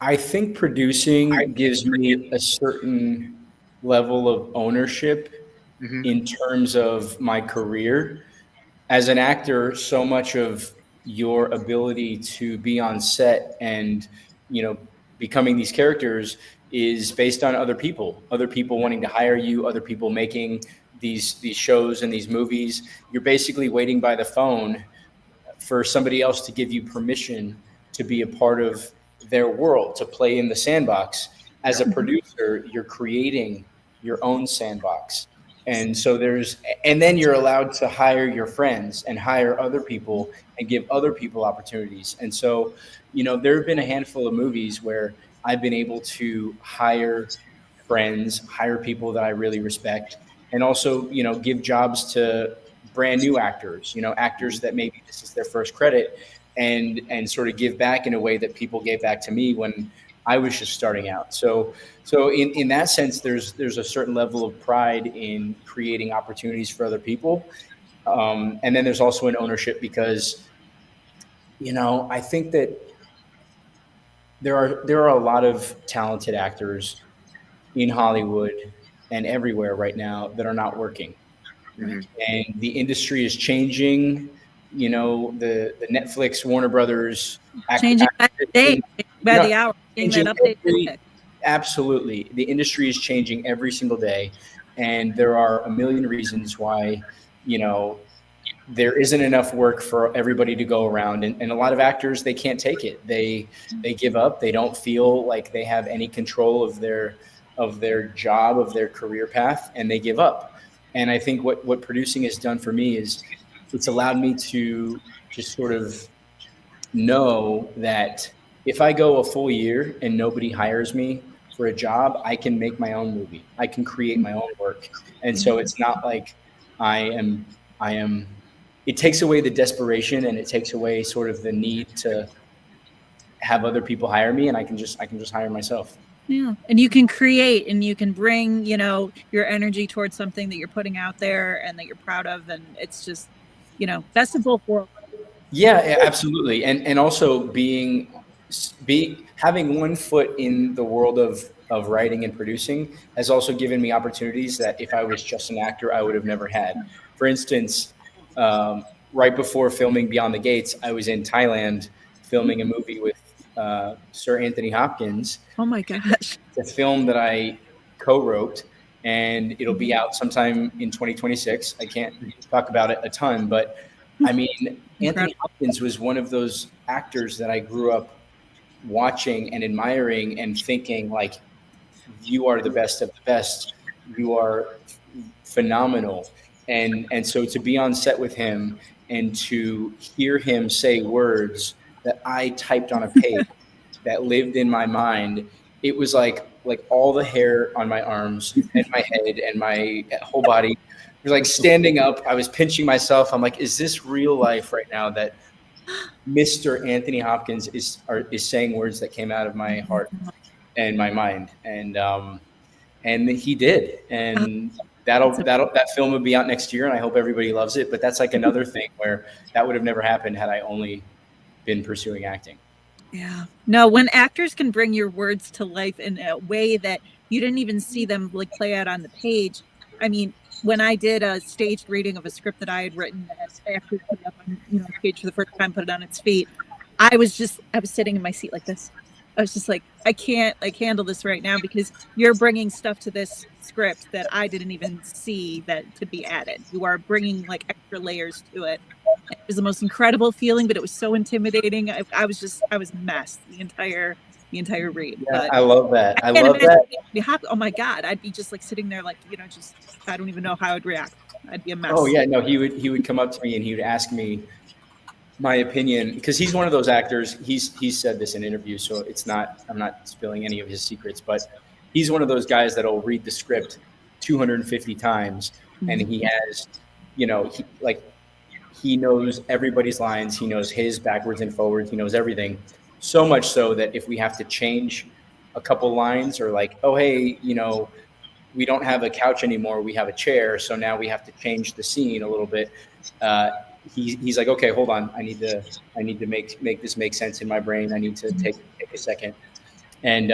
I think producing gives me a certain level of ownership Mm-hmm. in terms of my career. As an actor, so much of your ability to be on set and, you know, becoming these characters is based on other people wanting to hire you, other people making these shows and these movies. You're basically waiting by the phone for somebody else to give you permission to be a part of their world, to play in the sandbox. As a Yeah. producer, you're creating your own sandbox. And so and then you're allowed to hire your friends and hire other people and give other people opportunities. And so, you know, there have been a handful of movies where I've been able to hire friends, hire people that I really respect, and also, you know, give jobs to brand new actors, you know, actors that maybe this is their first credit, and sort of give back in a way that people gave back to me when I was just starting out. So in that sense, there's a certain level of pride in creating opportunities for other people. And then there's also an ownership because, you know, I think that there are a lot of talented actors in Hollywood and everywhere right now that are not working. Mm-hmm. And the industry is changing. You know, the Netflix, Warner Brothers, Changing by the day, you by know, the hour, seeing that changing update index. absolutely. The industry is changing every single day, and there are a million reasons why, you know, there isn't enough work for everybody to go around, and a lot of actors, they can't take it. They give up. They don't feel like they have any control of their job, of their career path, and they give up. And I think what producing has done for me is it's allowed me to just sort of know that if I go a full year and nobody hires me for a job, I can make my own movie. I can create my own work. And so it's not like I am it takes away the desperation, and it takes away sort of the need to have other people hire me, and I can just hire myself. Yeah. And you can create and you can bring, you know, your energy towards something that you're putting out there and that you're proud of. And it's just, you know, best of both worlds. Yeah, absolutely. And also having one foot in the world of writing and producing has also given me opportunities that if I was just an actor, I would have never had. For instance, right before filming Beyond the Gates, I was in Thailand filming a movie with Sir Anthony Hopkins. Oh my gosh. It's a film that I co-wrote, and it'll be out sometime in 2026. I can't talk about it a ton, but I mean, Anthony Hopkins was one of those actors that I grew up watching and admiring and thinking like, you are the best of the best. You are phenomenal. And so to be on set with him and to hear him say words that I typed on a page that lived in my mind, it was like all the hair on my arms and my head and my whole body was like standing up. I was pinching myself. I'm like, is this real life right now that Mr. Anthony Hopkins is saying words that came out of my heart and my mind? And he did. And that film will be out next year, and I hope everybody loves it. But that's like another thing where that would have never happened had I only been pursuing acting. Yeah. No, when actors can bring your words to life in a way that you didn't even see them like play out on the page. I mean, when I did a staged reading of a script that I had written that actors put up on stage for the first time, put it on its feet, I was sitting in my seat like this. I was just like, I can't handle this right now because you're bringing stuff to this script that I didn't even see that to be added. You are bringing like extra layers to it. It was the most incredible feeling, but it was so intimidating. I was a mess the entire read. Yeah, but I love that. I love that. Oh my God. I'd be just like sitting there like, just, I don't even know how I'd react. I'd be a mess. Oh yeah. No, he would come up to me and he would ask me my opinion, because he's one of those actors. He's said this in interviews, so I'm not spilling any of his secrets, but he's one of those guys that'll read the script 250 times, and he has, he knows everybody's lines. He knows his backwards and forwards. He knows everything. So much so that if we have to change a couple lines, or like, oh, hey, we don't have a couch anymore, we have a chair, so now we have to change the scene a little bit. He's like, okay, hold on. I need to make this make sense in my brain. I need to take a second. And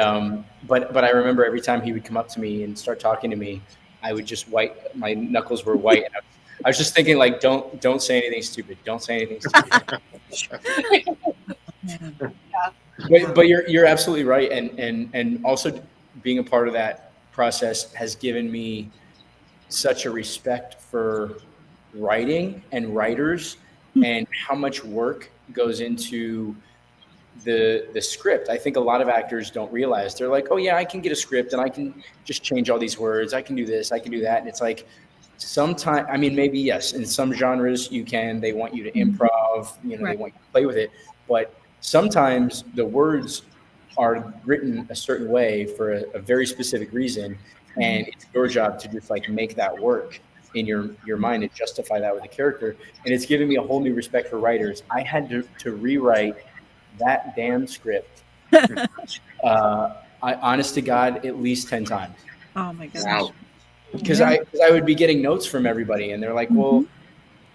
but I remember every time he would come up to me and start talking to me, I would just my knuckles were white. And I was just thinking, like, don't say anything stupid. Don't say anything stupid. But you're absolutely right. And also being a part of that process has given me such a respect for writing and writers and how much work goes into the script. I think a lot of actors don't realize. They're like, oh yeah, I can get a script and I can just change all these words. I can do this, I can do that. And it's like, sometimes, I mean, maybe yes, in some genres they want you to improv, they want you to play with it. But sometimes the words are written a certain way for a very specific reason. And it's your job to just like make that work in your mind and justify that with a character. And it's given me a whole new respect for writers. I had to rewrite that damn script. I honest to God, at least 10 times. Oh my gosh. Wow. Because I would be getting notes from everybody and they're like, well,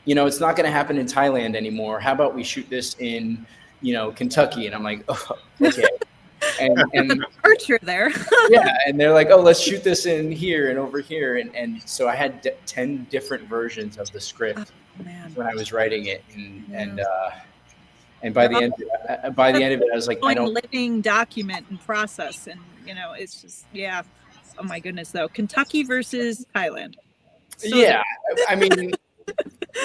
it's not going to happen in Thailand anymore. How about we shoot this in, Kentucky? And I'm like, oh, okay. And Archer there. Yeah, and they're like, oh, let's shoot this in here and over here, and so I had 10 different versions of the script when I was writing it, and by the end of it, I was like, I don't living document and process, and it's just oh my goodness, though. Kentucky versus Thailand. So yeah, I mean,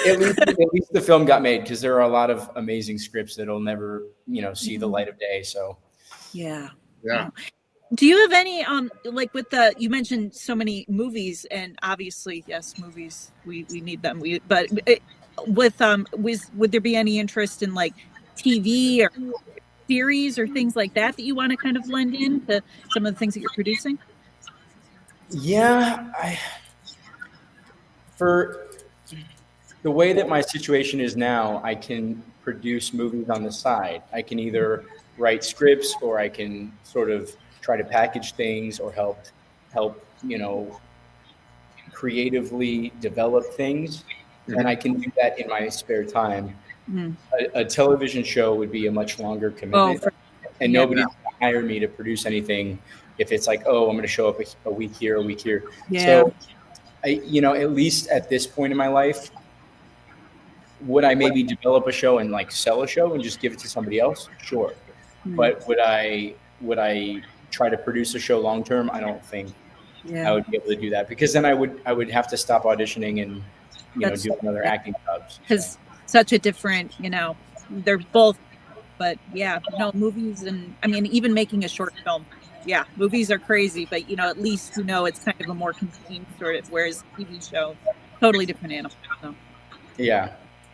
at least the film got made, because there are a lot of amazing scripts that'll never see the light of day. So. Yeah. Do you have any like with you mentioned so many movies, and obviously yes, movies we need them. Would there be any interest in like TV or series or things like that you want to kind of blend in to some of the things that you're producing? Yeah, for the way that my situation is now, I can produce movies on the side. I can either write scripts, or I can sort of try to package things or help creatively develop things. And I can do that in my spare time. A television show would be a much longer commitment, and nobody's going to hire me to produce anything if it's like, oh, I'm going to show up a week here, a week here. So at least at this point in my life, would I maybe develop a show and like sell a show and just give it to somebody else? Sure. But would I try to produce a show long term? I don't think I would be able to do that, because then I would have to stop auditioning and do another acting jobs. Because such a different, they're both, but movies, and I mean even making a short film. Yeah, movies are crazy, but at least it's kind of a more contained sort of, whereas TV show, totally different animal. So. Yeah.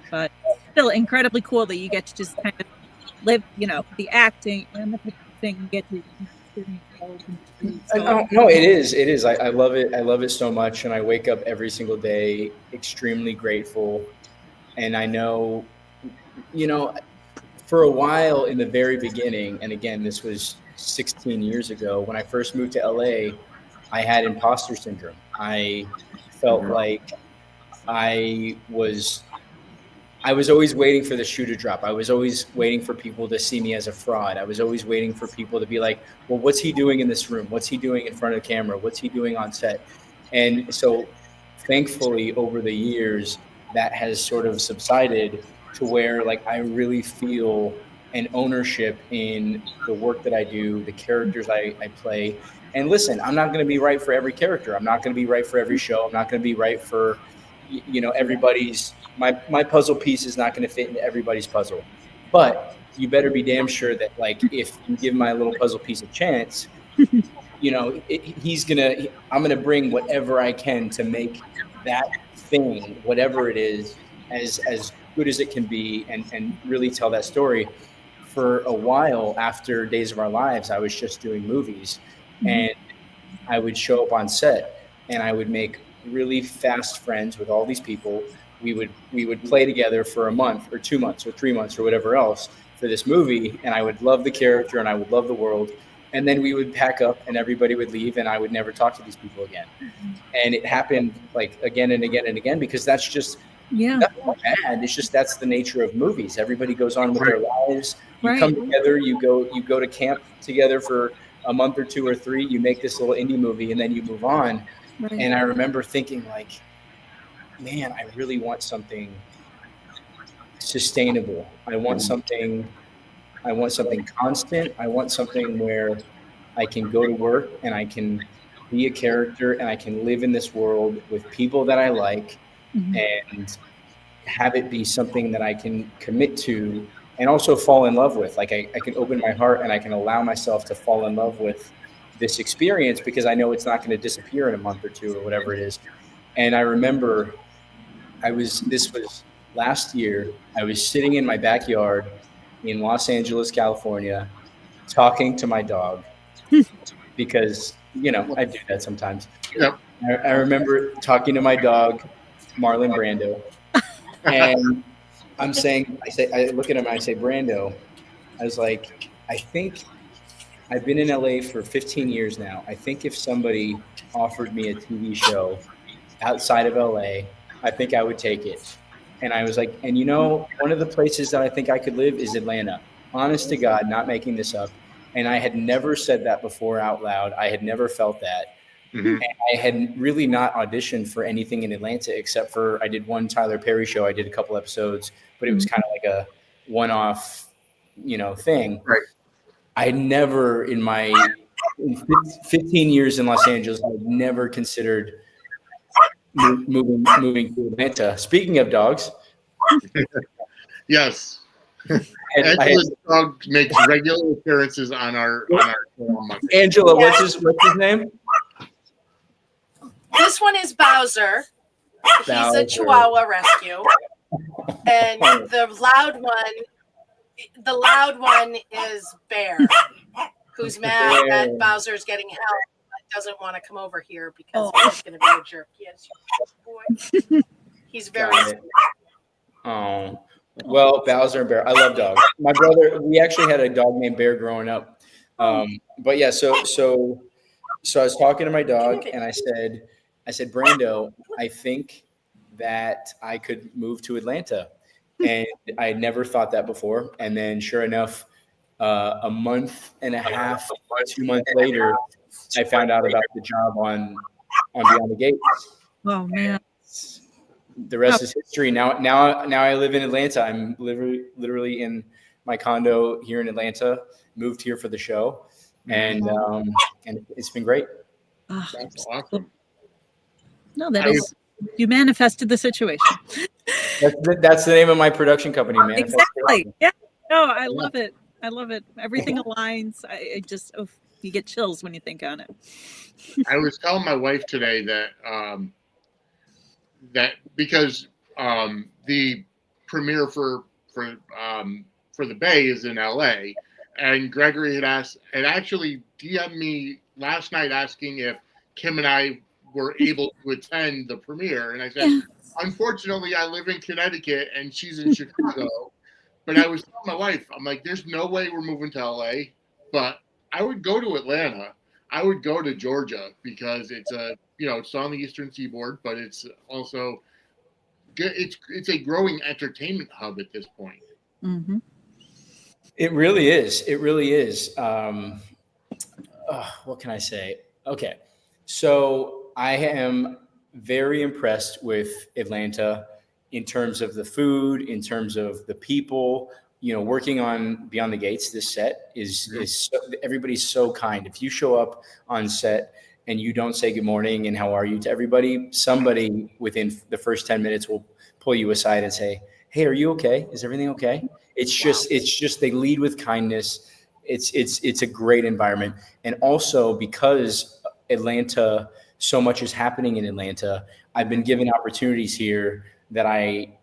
But still incredibly cool that you get to just kind of live, the acting and the thing, get to No, it is. It is. I love it. I love it so much. And I wake up every single day extremely grateful. And I know, you know, for a while in the very beginning, and again, this was 16 years ago, when I first moved to LA, I had imposter syndrome. I felt like I was I was always waiting for the shoe to drop. I was always waiting for people to see me as a fraud. I was always waiting for people to be like, well, what's he doing in this room? What's he doing in front of the camera? What's he doing on set? And so thankfully over the years, that has sort of subsided to where like I really feel an ownership in the work that I do, the characters I play. And listen, I'm not going to be right for every character. I'm not going to be right for every show. I'm not going to be right for, everybody's my puzzle piece is not going to fit into everybody's puzzle, but you better be damn sure that like if you give my little puzzle piece a chance, I'm gonna bring whatever I can to make that thing, whatever it is, as good as it can be, and really tell that story. For a while after Days of Our Lives, I was just doing movies, and I would show up on set and I would make really fast friends with all these people. We would play together for a month or 2 months or 3 months or whatever else for this movie, and I would love the character and I would love the world. And then we would pack up and everybody would leave and I would never talk to these people again. And it happened like again and again and again because that's just that's not bad. It's just that's the nature of movies. Everybody goes on with their lives. You come together, you go to camp together for a month or two or three, you make this little indie movie and then you move on. Right. And I remember thinking like, man, I really want something sustainable. I want something constant. I want something where I can go to work and I can be a character and I can live in this world with people that I like and have it be something that I can commit to and also fall in love with. Like I can open my heart and I can allow myself to fall in love with this experience because I know it's not going to disappear in a month or two or whatever it is. And I remember this was last year, I was sitting in my backyard in Los Angeles, California, talking to my dog because, I do that sometimes. Yep. I remember talking to my dog, Marlon Brando, and I look at him and I say, Brando, I was like, I think I've been in LA for 15 years now. I think if somebody offered me a TV show outside of LA, I think I would take it. And I was like, and one of the places that I think I could live is Atlanta. Honest to God, not making this up. And I had never said that before out loud. I had never felt that. And I had really not auditioned for anything in Atlanta except for I did one Tyler Perry show. I did a couple episodes, but it was kind of like a one-off, thing. Right. I never in 15 years in Los Angeles, I had never considered moving to Atlanta. Speaking of dogs. Yes. Angela's dog makes regular appearances on our Angela, what's his name? This one is Bowser. He's a Chihuahua rescue. And the loud one is Bear, who's mad that Bowser's getting help but doesn't want to come over here because he's going to be a jerk. Yes, boy. He's very sweet. Oh. Well, Bowser and Bear. I love dogs. My brother, we actually had a dog named Bear growing up. But yeah, so I was talking to my dog and I said, Brando, I think that I could move to Atlanta. And I had never thought that before. And then sure enough, a month and a half, 2 months later, I found out about the job on Beyond the Gates. Oh man. The rest is history. Now I live in Atlanta. I'm literally in my condo here in Atlanta. Moved here for the show, and it's been great. That's awesome. No, you manifested the situation. That's the name of my production company, man. Exactly. Yeah. No, I love it. I love it. Everything aligns. I just you get chills when you think on it. I was telling my wife today that because the premiere for the Bay is in LA, and Gregory had actually DM'd me last night asking if Kim and I were able to attend the premiere, and I said, unfortunately, I live in Connecticut and she's in Chicago. But I was telling my wife, I'm like, there's no way we're moving to LA, but I would go to Atlanta. I would go to Georgia because it's it's on the Eastern Seaboard, but it's also good. It's a growing entertainment hub at this point. Mm-hmm. It really is. It really is. What can I say? Okay. So I am very impressed with Atlanta in terms of the food, in terms of the people. Working on Beyond the Gates, this set is everybody's so kind. If you show up on set and you don't say good morning and how are you to everybody, somebody within the first 10 minutes will pull you aside and say, "Hey, are you okay? Is everything okay?" It's just they lead with kindness. It's a great environment. And also because Atlanta, so much is happening in Atlanta, I've been given opportunities here that I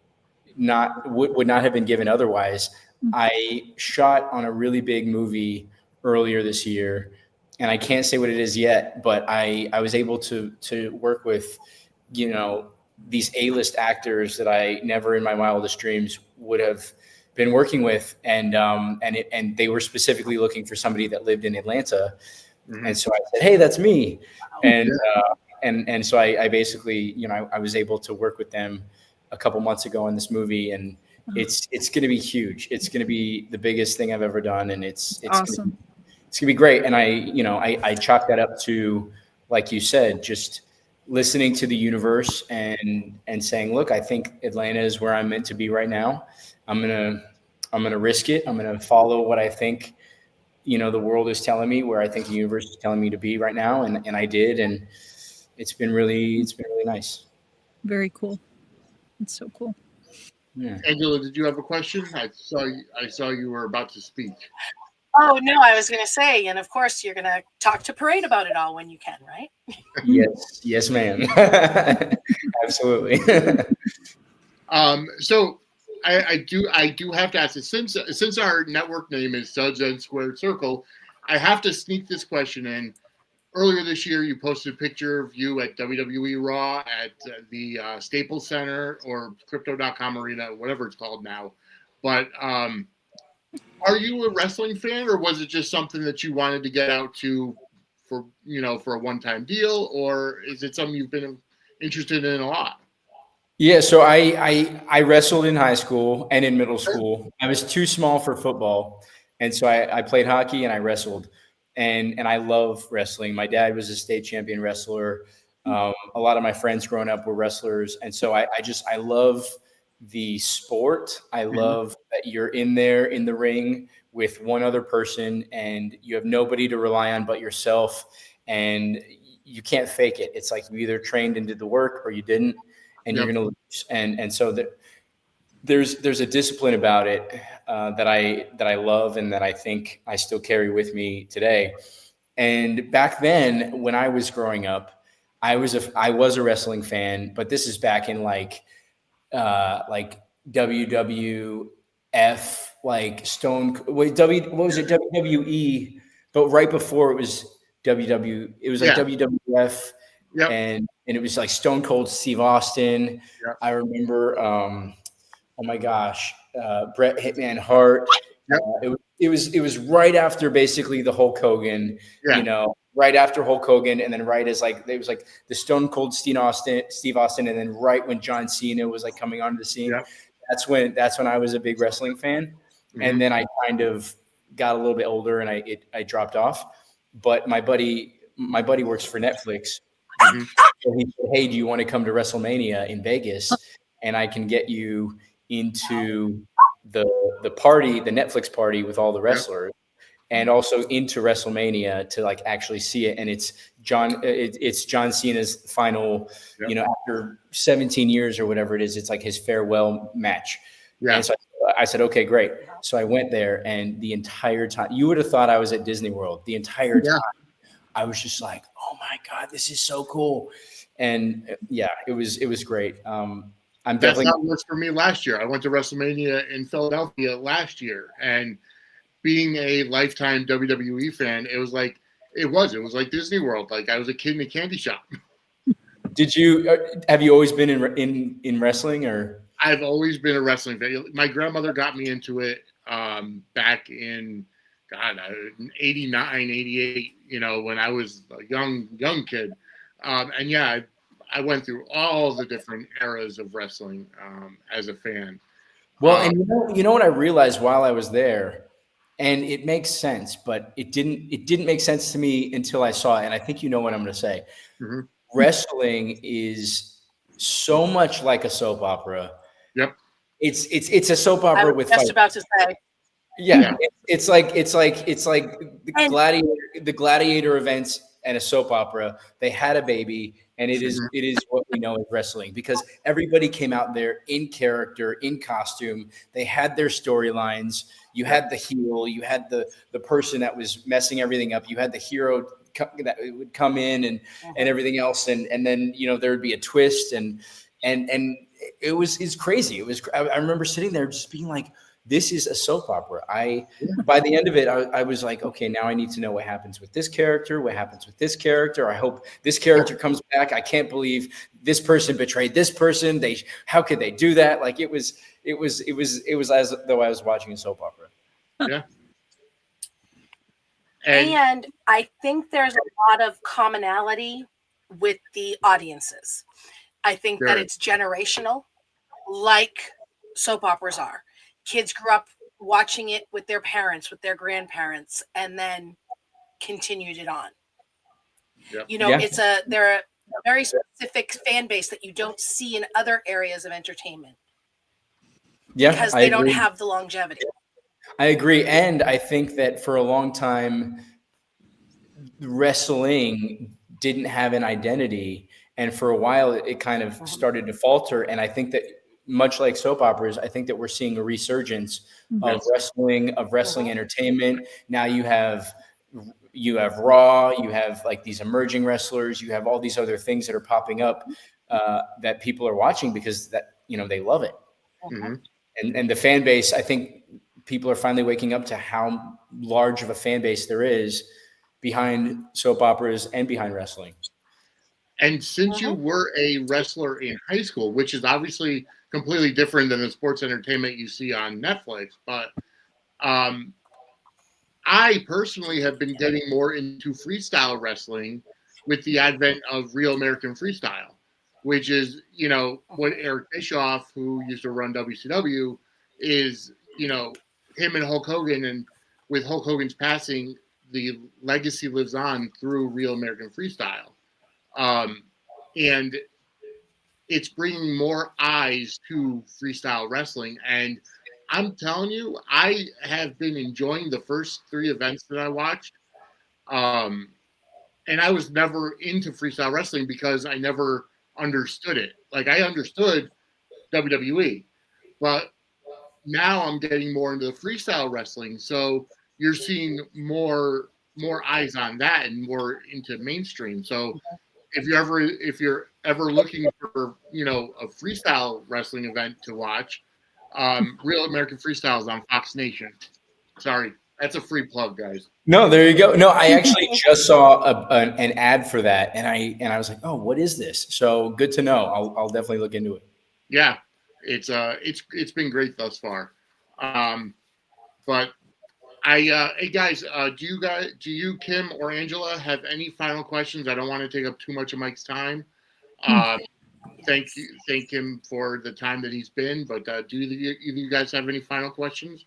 would not have been given otherwise. I shot on a really big movie earlier this year, and I can't say what it is yet, but I was able to work with, these A-list actors that I never in my wildest dreams would have been working with, and they were specifically looking for somebody that lived in Atlanta, and so I said, "Hey, that's me," and so I basically, I was able to work with them a couple months ago in this movie, and it's going to be huge. It's going to be the biggest thing I've ever done, and it's Awesome. It's going to be great. And I chalk that up to, like you said, just listening to the universe and saying, look, I think Atlanta is where I'm meant to be right now. I'm gonna risk it. I'm gonna follow what I think, the world is telling me, where I think the universe is telling me to be right now, and I did, and it's been really nice. Very cool. It's so cool. Yeah. Angela, did you have a question? I saw you were about to speak. Oh, no, I was going to say, and of course, you're going to talk to Parade about it all when you can, right? Yes, ma'am. Absolutely. So I do have to ask this, since our network name is Suds and Squared Circle, I have to sneak this question in. Earlier this year, you posted a picture of you at WWE Raw at the Staples Center or Crypto.com Arena, whatever it's called now. But are you a wrestling fan, or was it just something that you wanted to get out to for a one-time deal, or is it something you've been interested in a lot? Yeah, so I wrestled in high school and in middle school. I was too small for football, and so I played hockey and I wrestled, and I love wrestling. My dad was a state champion wrestler. A lot of my friends growing up were wrestlers, and so I love the sport. I love that you're in there in the ring with one other person, and you have nobody to rely on but yourself, and you can't fake it. It's like you either trained and did the work or you didn't, and you're going to lose. And so there's a discipline about it that I love, and that I think I still carry with me today. And back then, when I was growing up, I was a wrestling fan, but this is back in like WWF, like what was it, WWE, but right before it was it was like WWF, and it was like Stone Cold Steve Austin. I remember, oh my gosh, Bret Hitman Hart. It was right after basically the Hulk Hogan, right after Hulk Hogan, and then right as it was like the Stone Cold Steve Austin, and then right when John Cena was like coming onto the scene. That's when I was a big wrestling fan, and then I kind of got a little bit older and I dropped off. But my buddy works for Netflix. So he said, "Hey, do you want to come to WrestleMania in Vegas, and I can get you into the party, the Netflix party with all the wrestlers, and also into WrestleMania to like actually see it." And it's John Cena's final, after 17 years or whatever it is, it's like his farewell match. And so I said, okay, great. So I went there, and the entire time, you would have thought I was at Disney World. The entire time, I was just like, oh my God, this is so cool. And it was great. I'm definitely. That's how it was for me last year. I went to WrestleMania in Philadelphia last year, and being a lifetime WWE fan, it was like Disney World. Like I was a kid in a candy shop. Have you always been in wrestling, or? I've always been a wrestling fan. My grandmother got me into it back in, God, 89, 88, when I was a young kid. And yeah, I went through all the different eras of wrestling as a fan. Well, and you know what I realized while I was there, and it makes sense, but it didn't make sense to me until I saw it. And I think you know what I'm going to say. Mm-hmm. Wrestling is so much like a soap opera. Yep. It's a soap opera with just about to say. Yeah. It's like the gladiator events and a soap opera. They had a baby, and it is what we know as wrestling, because everybody came out there in character, in costume. They had their storylines. You had the heel, you had the person that was messing everything up. You had the hero that would come in and everything else, and then there would be a twist, and it's crazy. I remember sitting there just being like, this is a soap opera. By the end of it, I was like, okay, now I need to know what happens with this character, what happens with this character. I hope this character comes back. I can't believe this person betrayed this person. How could they do that? Like it was as though I was watching a soap opera. Yeah. And I think there's a lot of commonality with the audiences. I think that it's generational, like soap operas are. Kids grew up watching it with their parents, with their grandparents, and then continued it on. Yep. They're a very specific fan base that you don't see in other areas of entertainment. Yeah, because they don't have the longevity. I agree. And I think that for a long time, wrestling didn't have an identity. And for a while, it kind of started to falter. And I think that much like soap operas, I think that we're seeing a resurgence of wrestling entertainment. Now you have Raw, you have like these emerging wrestlers, you have all these other things that are popping up that people are watching because they love it. Mm-hmm. And the fan base, I think people are finally waking up to how large of a fan base there is behind soap operas and behind wrestling. And since you were a wrestler in high school, which is obviously completely different than the sports entertainment you see on Netflix, but I personally have been getting more into freestyle wrestling with the advent of Real American Freestyle, which is, what Eric Bischoff, who used to run WCW, is, him and Hulk Hogan. And with Hulk Hogan's passing, the legacy lives on through Real American Freestyle. And it's bringing more eyes to freestyle wrestling. And I'm telling you, I have been enjoying the first 3 events that I watched. And I was never into freestyle wrestling because I never understood it. Like, I understood WWE, but now I'm getting more into the freestyle wrestling. So you're seeing more eyes on that and more into mainstream. So if you're ever looking for, a freestyle wrestling event to watch, Real American Freestyle is on Fox Nation. Sorry, that's a free plug, guys. No, there you go. No, I actually just saw an ad for that, and I was like, oh, what is this? So good to know. I'll definitely look into it. Yeah, it's been great thus far. But hey guys, do you, Kim or Angela, have any final questions? I don't want to take up too much of Mike's time. Thank him for the time that he's been. But do either you guys have any final questions?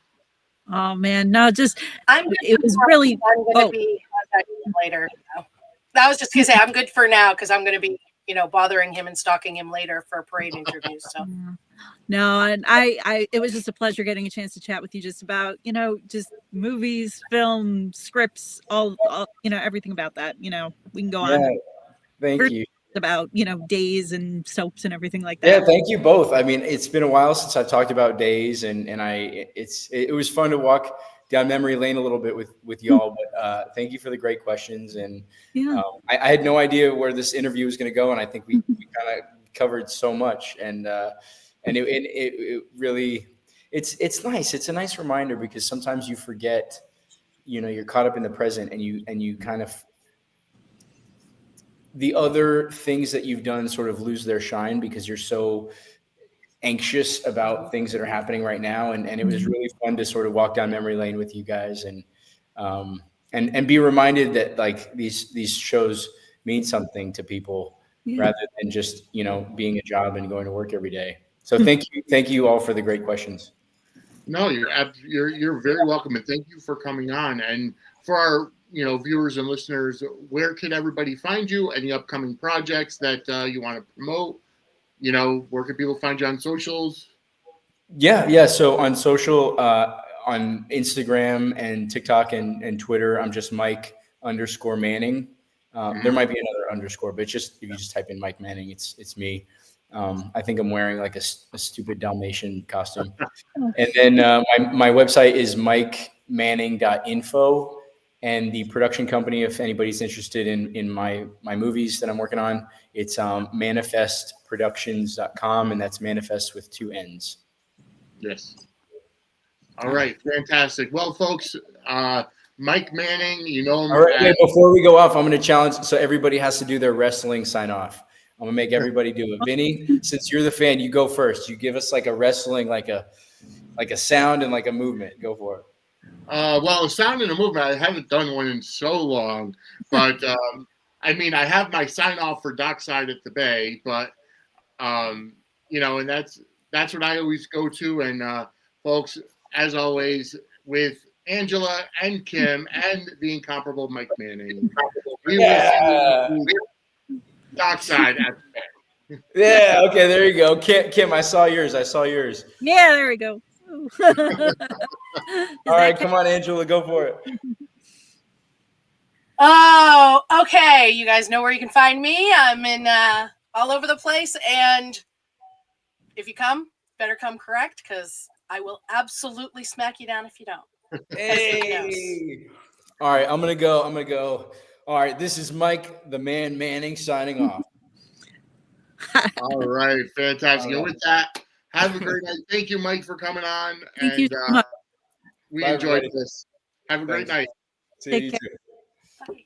Oh man, no, just it was really. I'm going to be contacting him later. I was just going to say I'm good for now because I'm going to be, bothering him and stalking him later for parade interviews. So. No, and it was just a pleasure getting a chance to chat with you just about, just movies, film, scripts, all everything about that. We can go on. Thank you. About, days and soaps and everything like that. Yeah, thank you both. I mean, it's been a while since I've talked about days, and it was fun to walk down memory lane a little bit with y'all. But thank you for the great questions. And I had no idea where this interview was going to go, and I think we kind of covered so much. And it really, it's nice. It's a nice reminder because sometimes you forget you're caught up in the present, and you kind of, the other things that you've done sort of lose their shine because you're so anxious about things that are happening right now. And it was really fun to sort of walk down memory lane with you guys and be reminded that like these shows mean something to people rather than just, being a job and going to work every day. So thank you all for the great questions. No, you're very welcome, and thank you for coming on. And for our viewers and listeners, where can everybody find you? Any upcoming projects that you want to promote? Where can people find you on socials? Yeah. So on social, on Instagram and TikTok and Twitter, I'm just Mike_Manning. There might be another underscore, but if you just type in Mike Manning, it's me. I think I'm wearing like a stupid Dalmatian costume. And then my website is mikemanning.info. And the production company, if anybody's interested in my movies that I'm working on, it's mannifestproductions.com, and that's Mannifest with 2 N's. Yes. All right. Fantastic. Well, folks, Mike Manning, All right. Before we go off, I'm going to challenge. So everybody has to do their wrestling sign off. I'm going to make everybody do it. Vinny, since you're the fan, you go first. You give us like a wrestling, like a sound and like a movement. Go for it. Well, a sound and a movement, I haven't done one in so long, but I have my sign off for Dockside at the Bay, but and that's what I always go to. And folks, as always, with Angela and Kim and the incomparable Mike Manning, we will see you Dockside at the Bay. Yeah. Okay. There you go. Kim, I saw yours. Yeah. There we go. All right, come on, Angela, go for it. Oh, okay. You guys know where you can find me. I'm in all over the place, and if you come, better come correct, because I will absolutely smack you down if you don't. Hey. All right, I'm gonna go. All right, this is Mike the Man Manning signing off. All right, fantastic. And with that, have a great night. Thank you, Mike, for coming on. Thank you so much. We enjoyed this. Have a great night. See you Take care. too. Bye.